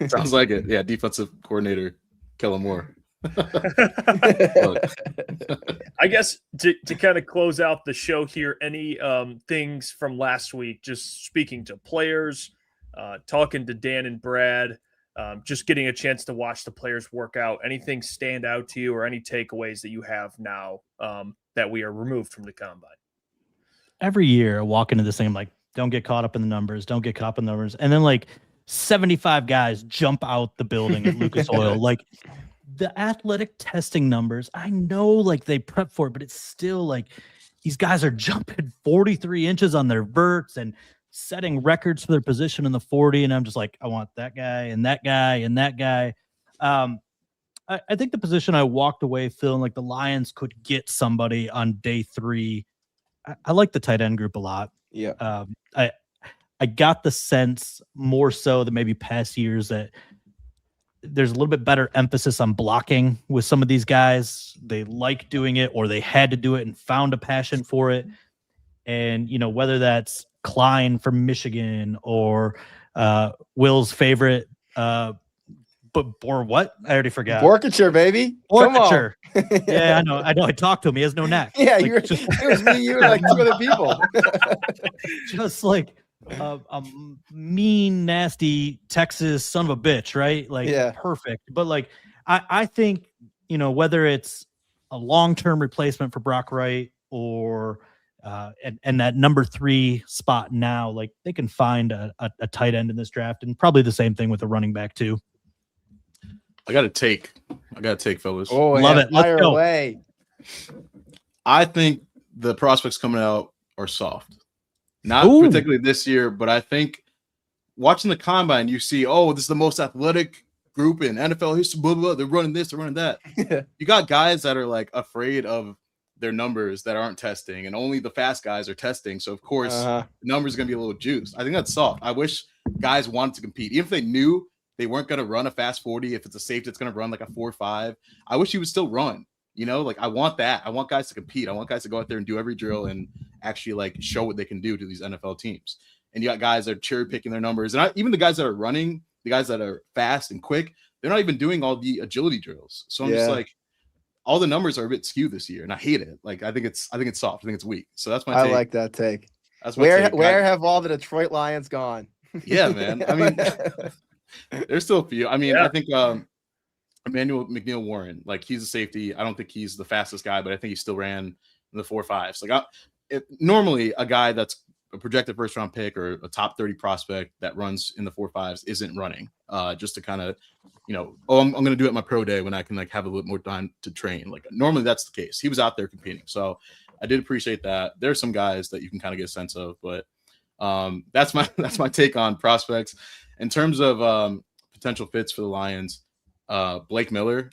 Sounds like it. Yeah, defensive coordinator Kellen Moore. I guess to kind of close out the show here, any things from last week, just speaking to players, talking to Dan and Brad, just getting a chance to watch the players work out. Anything stand out to you, or any takeaways that you have now that we are removed from the combine? Every year I walk into this thing, I'm like, don't get caught up in the numbers. Don't get caught up in the numbers. And then like 75 guys jump out the building at Lucas Oil. Like the athletic testing numbers, I know like they prep for it, but it's still like these guys are jumping 43 inches on their verts and setting records for their position in the 40. And I'm just like, I want that guy and that guy and that guy. I think the position I walked away feeling like the Lions could get somebody on day 3. I like the tight end group a lot. Yeah. I got the sense more so than maybe past years that there's a little bit better emphasis on blocking with some of these guys. They like doing it, or they had to do it and found a passion for it. And, you know, whether that's Klein from Michigan or Will's favorite, or what? I already forgot. Borkature, baby. Come on. Borkature. Yeah, I know. I talked to him. He has no neck. Yeah, Like, it was me, you, and like 2 other people. just like a mean, nasty Texas son of a bitch, right? Like, Yeah. perfect. But like, I think, you know, whether it's a long-term replacement for Brock Wright or and that number 3 spot now, like they can find a tight end in this draft, and probably the same thing with the running back too. I got to take, fellas. Oh, Love yeah, it. Let's fire go. away. I think the prospects coming out are soft. Not Ooh. particularly this year, but I think watching the combine, you see, oh, this is the most athletic group in NFL history. Blah, blah, blah. They're running this, they're running that. You got guys that are like afraid of their numbers that aren't testing, and only the fast guys are testing. So of course, the numbers are gonna be a little juiced. I think that's soft. I wish guys wanted to compete, even if they knew they weren't gonna run a fast 40. If it's a safety, it's gonna run like a 4.5. I wish he would still run. You know, like I want that. I want guys to compete. I want guys to go out there and do every drill and actually like show what they can do to these NFL teams. And you got guys that are cherry picking their numbers, and even the guys that are running, the guys that are fast and quick, they're not even doing all the agility drills. So I'm just like, all the numbers are a bit skewed this year, and I hate it. Like I think it's soft. I think it's weak. So that's my take. I like that take. That's my take. Where have all the Detroit Lions gone? Yeah, man. I mean, there's still a few. I mean, I think Emmanuel McNeil-Warren, like he's a safety. I don't think he's the fastest guy, but I think he still ran in the 4.5s. Like normally a guy that's a projected first round pick or a top 30 prospect that runs in the 4.5s isn't running just to kind of, you know, I'm going to do it my pro day when I can like have a little more time to train. Like normally that's the case. He was out there competing. So I did appreciate that. There's some guys that you can kind of get a sense of, but that's my take on prospects. In terms of potential fits for the Lions, Blake Miller,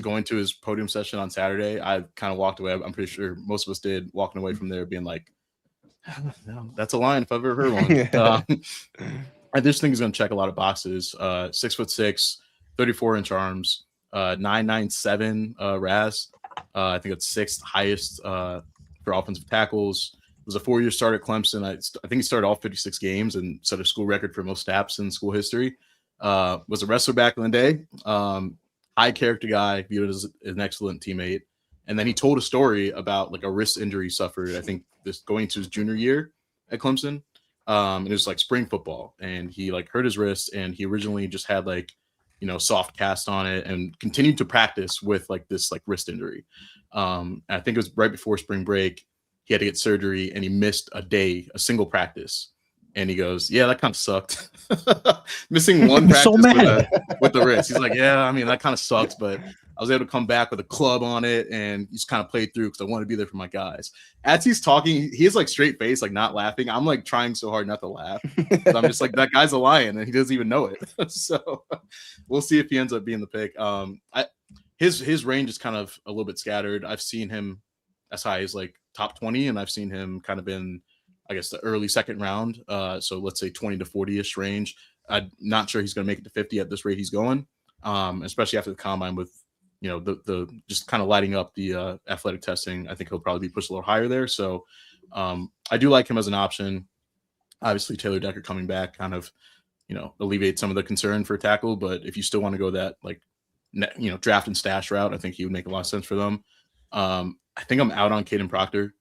going to his podium session on Saturday, I kind of walked away. I'm pretty sure most of us did, walking away from there being like, that's a Lion if I've ever heard one. I just think he's going to check a lot of boxes. 6'6", 34-inch arms, 9.97 RAS. I think it's 6th highest for offensive tackles. Was a 4-year starter at Clemson. I think he started all 56 games and set a school record for most snaps in school history. Was a wrestler back in the day. High character guy, viewed as an excellent teammate. And then he told a story about like a wrist injury he suffered, I think this going into his junior year at Clemson. And it was like spring football, and he like hurt his wrist, and he originally just had like, you know, soft cast on it and continued to practice with like this like wrist injury. I think it was right before spring break. He had to get surgery, and he missed a single practice. And he goes, yeah, that kind of sucked. Missing one practice with the wrist. He's like, yeah, I mean, that kind of sucks, but I was able to come back with a club on it and just kind of played through because I wanted to be there for my guys. As he's talking, he has like straight face, like not laughing. I'm like trying so hard not to laugh. I'm just like, that guy's a Lion and he doesn't even know it. So we'll see if he ends up being the pick. His range is kind of a little bit scattered. I've seen him as high as like top 20, and I've seen him kind of in, I guess, the early second round. So let's say 20 to 40-ish range. I'm not sure he's going to make it to 50 at this rate he's going, especially after the combine with, you know, the just kind of lighting up the athletic testing. I think he'll probably be pushed a little higher there. So I do like him as an option. Obviously, Taylor Decker coming back kind of, you know, alleviate some of the concern for tackle. But if you still want to go that, like, you know, draft and stash route, I think he would make a lot of sense for them. I think I'm out on Caden Proctor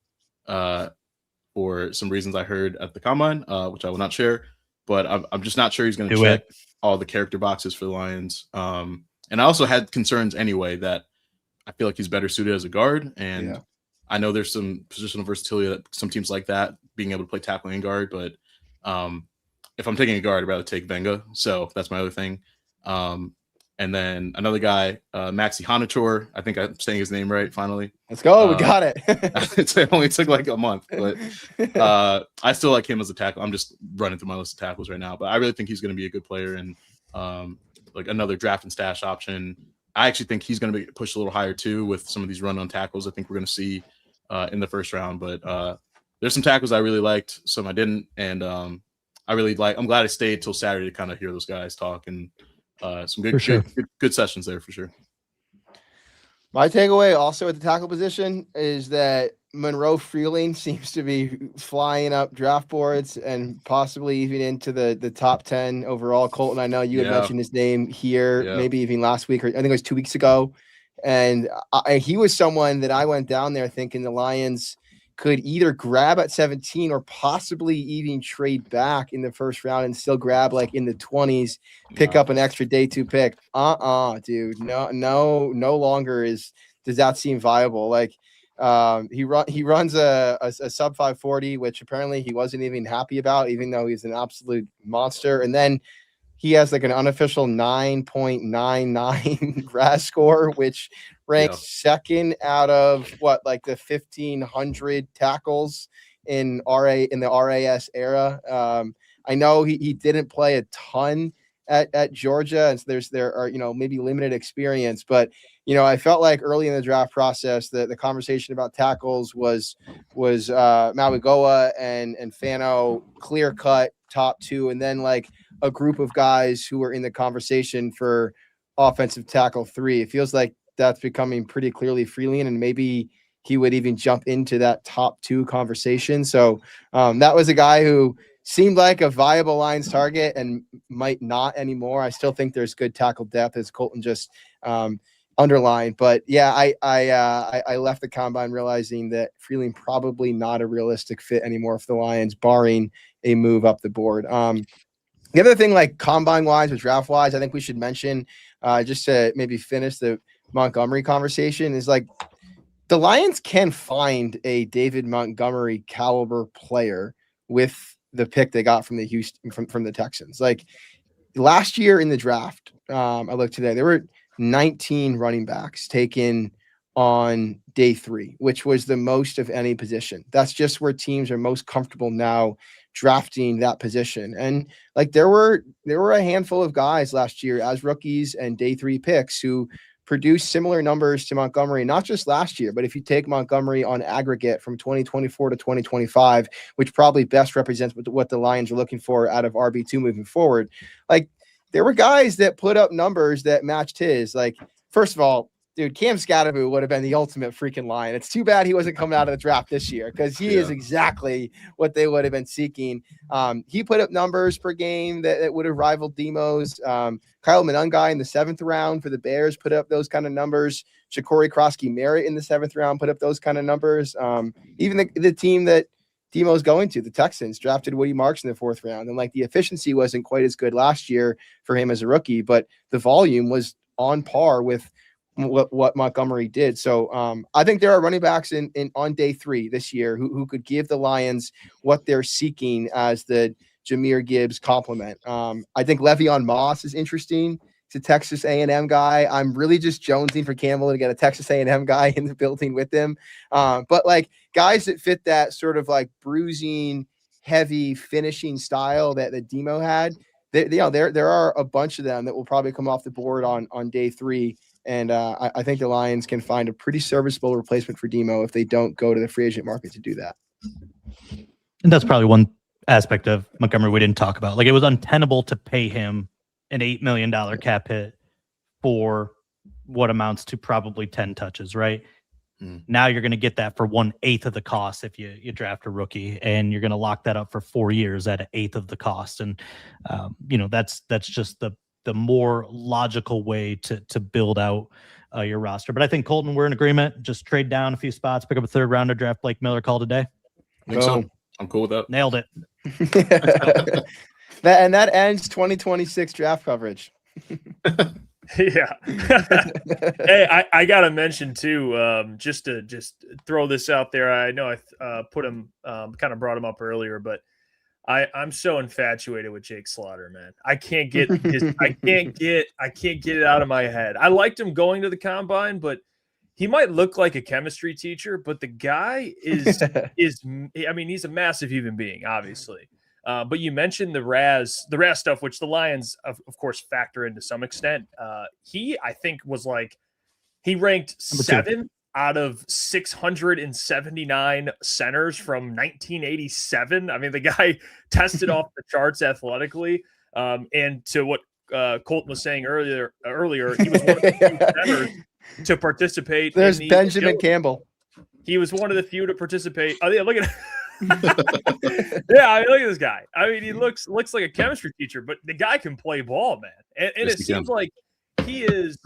for some reasons I heard at the combine, which I will not share. But I'm just not sure he's going to check all the character boxes for the Lions. And I also had concerns anyway that I feel like he's better suited as a guard. And I know there's some positional versatility that some teams like that, being able to play tackle and guard. But if I'm taking a guard, I'd rather take Venga. So that's my other thing. And then another guy, Maxi Hanachor. I think I'm saying his name right, finally. Let's go. We got it. It only took like a month. But I still like him as a tackle. I'm just running through my list of tackles right now. But I really think he's going to be a good player and like another draft and stash option. I actually think he's going to be pushed a little higher too with some of these run-on tackles I think we're going to see in the first round. But there's some tackles I really liked, some I didn't. And I'm glad I stayed till Saturday to kind of hear those guys talk and some good sessions there for sure. My takeaway also at the tackle position is that Monroe Freeling seems to be flying up draft boards and possibly even into the top 10 overall. Colton, I know you had mentioned his name here, maybe even last week, or I think it was 2 weeks ago. And he was someone that I went down there thinking the Lions could either grab at 17 or possibly even trade back in the first round and still grab like in the 20s, pick up an extra day 2 pick. Dude, no longer does that seem viable. Like he runs a sub 540, which apparently he wasn't even happy about, even though he's an absolute monster. And then he has like an unofficial 9.99 RAS score, which ranks second out of like the 1,500 tackles in the RAS era. I know he didn't play a ton at Georgia, and so there are maybe limited experience, but I felt like early in the draft process the conversation about tackles was Mawigoa and Fano clear cut top 2, and then like a group of guys who were in the conversation for offensive tackle 3. It feels like that's becoming pretty clearly Freeling, and maybe he would even jump into that top 2 conversation. So that was a guy who seemed like a viable Lions target and might not anymore. I still think there's good tackle depth, as Colton just underlined. But yeah, I left the combine realizing that Freeling probably not a realistic fit anymore for the Lions, barring a move up the board. The other thing, like combine-wise or draft-wise, I think we should mention, just to maybe finish the Montgomery conversation, is like the Lions can find a David Montgomery caliber player with the pick they got from the Texans. Like last year in the draft, I looked today, there were 19 running backs taken on day 3, which was the most of any position. That's just where teams are most comfortable now drafting that position. And like there were a handful of guys last year as rookies and day 3 picks who produced similar numbers to Montgomery, not just last year, but if you take Montgomery on aggregate from 2024 to 2025, which probably best represents what the Lions are looking for out of RB2 moving forward. Like there were guys that put up numbers that matched his. Like, first of all, dude, Cam Scadaboo would have been the ultimate freaking Lion. It's too bad he wasn't coming out of the draft this year, because he is exactly what they would have been seeking. He put up numbers per game that would have rivaled Demo's. Kyle Monangai in the 7th round for the Bears put up those kind of numbers. Shakori Krosky-Merritt in the 7th round put up those kind of numbers. Even the team that Demo's going to, the Texans, drafted Woody Marks in the 4th round. And like the efficiency wasn't quite as good last year for him as a rookie, but the volume was on par with what Montgomery did. So I think there are running backs on day 3 this year who could give the Lions what they're seeking as the Jahmyr Gibbs complement. I think Le'Veon Moss is interesting. He's a Texas A&M guy. I'm really just jonesing for Campbell to get a Texas A&M guy in the building with him. But like guys that fit that sort of like bruising, heavy finishing style that Demo had, there are a bunch of them that will probably come off the board on day 3. And I think the Lions can find a pretty serviceable replacement for Demo if they don't go to the free agent market to do that. And that's probably one aspect of Montgomery we didn't talk about. Like it was untenable to pay him an $8 million cap hit for what amounts to probably 10 touches, right? Now you're going to get that for 1/8 of the cost if you draft a rookie, and you're going to lock that up for 4 years at 1/8 of the cost. And that's just the more logical way to build out your roster. But I think, Colton, we're in agreement. Just trade down a few spots, pick up a 3rd rounder, draft Blake Miller, call today. I think so. I'm cool with that. Nailed it. That ends 2026 draft coverage. Yeah. Hey, I gotta mention too, just to throw this out there. I know I put him kind of brought him up earlier, but I'm so infatuated with Jake Slaughter, man. I can't get it out of my head. I liked him going to the combine, but he might look like a chemistry teacher, but the guy is I mean, he's a massive human being, obviously. But you mentioned the RAS stuff, which the Lions, of course, factor in to some extent. He, I think, was like he ranked 7 out of 679 centers from 1987. I mean, the guy tested off the charts athletically. And to what Colton was saying earlier, he was one of the few centers to participate. There's Benjamin Campbell. He was one of the few to participate. Oh, yeah, look at yeah, I mean, look at this guy. I mean, he looks like a chemistry teacher, but the guy can play ball, man. And it seems like he is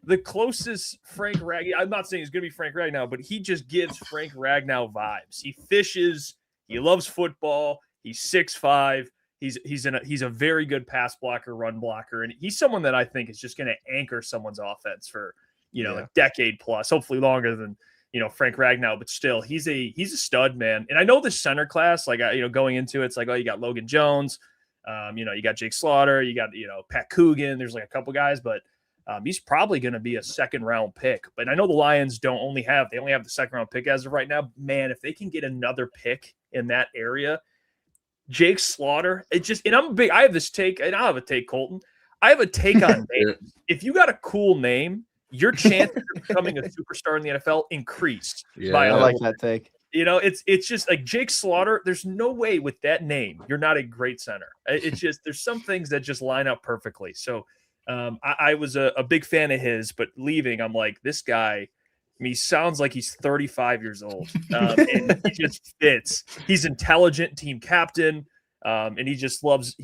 the closest Frank Ragnow. I'm not saying he's going to be Frank Ragnow, but he just gives Frank Ragnow vibes. He fishes. He loves football. He's 6'5". He's a very good pass blocker, run blocker, and he's someone that I think is just going to anchor someone's offense for a decade plus, hopefully longer than Frank Ragnow, but still, he's a stud, man. And I know the center class, like going into it, it's like, oh, you got Logan Jones, you got Jake Slaughter, you got Pat Coogan. There's like a couple guys, but he's probably going to be a second round pick. But I know the Lions only have the second round pick as of right now. Man, if they can get another pick in that area, Jake Slaughter, I have this take, and I have a take, Colton. I have a take on names. If you got a cool name, your chances of becoming a superstar in the NFL increased. I like that take. It's just like Jake Slaughter. There's no way with that name you're not a great center. It's just there's some things that just line up perfectly. So I was a big fan of his, but leaving, I'm like, this guy. I mean, he sounds like he's 35 years old, and he just fits. He's intelligent, team captain. And he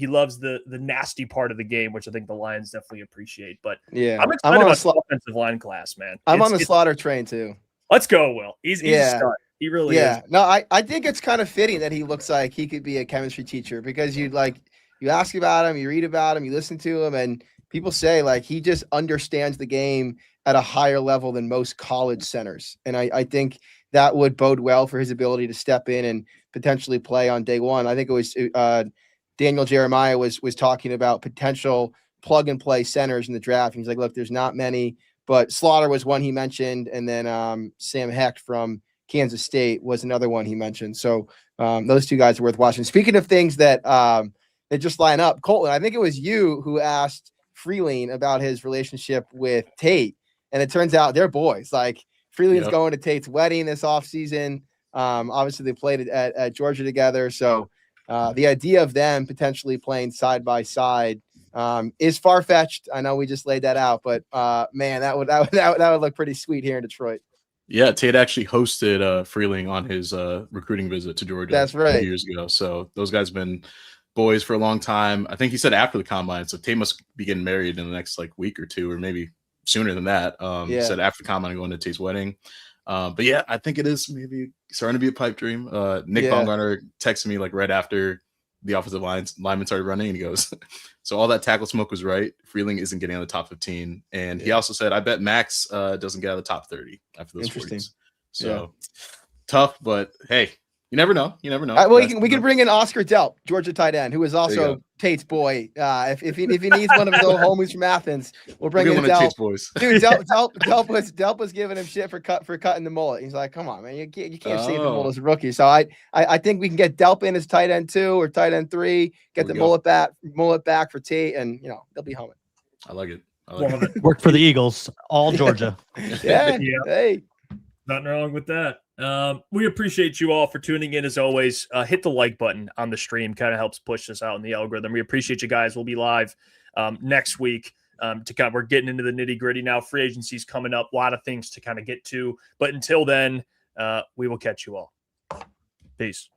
loves the nasty part of the game, which I think the Lions definitely appreciate. But yeah, I'm excited about the offensive line class, man. I'm on the Slaughter train too. Let's go, Will. He's a stud. He really is. No, I think it's kind of fitting that he looks like he could be a chemistry teacher because you ask about him, you read about him, you listen to him, and people say like he just understands the game at a higher level than most college centers. And I think that would bode well for his ability to step in and potentially play on day one. I think it was Daniel Jeremiah was talking about potential plug and play centers in the draft. And he's like, look, there's not many, but Slaughter was one he mentioned. And then Sam Hecht from Kansas State was another one he mentioned. So those two guys are worth watching. Speaking of things that just line up, Colton, I think it was you who asked Freeling about his relationship with Tate. And it turns out they're boys. Like Freeling's going to Tate's wedding this offseason. Obviously, they played at Georgia together. So the idea of them potentially playing side by side is far fetched. I know we just laid that out, but man, that would look pretty sweet here in Detroit. Yeah, Tate actually hosted Freeling on his recruiting visit to Georgia. That's right. A few years ago. So those guys have been boys for a long time. I think he said after the combine. So Tate must be getting married in the next week or two, or maybe sooner than that. Said after the combine going to Tate's wedding. But yeah, I think it is maybe starting to be a pipe dream. Nick Baumgartner texted me right after the offensive lineman started running, and he goes, so all that tackle smoke was right. Freeling isn't getting out of the top 15. And he also said, I bet Max doesn't get out of the top 30 after those 40s. So tough, but hey, you never know. Well, we can bring in Oscar Delp, Georgia tight end, who is also Tate's boy. If he needs one of his old homies from Athens, we'll bring in Delp. Tate's boys. Dude, Delp was giving him shit for cutting the mullet. He's like, come on, man, you can't save the mullet as a rookie. So I think we can get Delp in as tight end 2 or tight end 3, get the mullet back for Tate, and they'll be humming. I like it. Worked for the Eagles, all Georgia. Yeah. Hey, nothing wrong with that. We appreciate you all for tuning in as always. Hit the like button on the stream, kind of helps push us out in the algorithm. We appreciate you guys. We'll be live next week. We're getting into the nitty gritty now. Free agency's coming up, a lot of things to kind of get to. But until then, we will catch you all. Peace.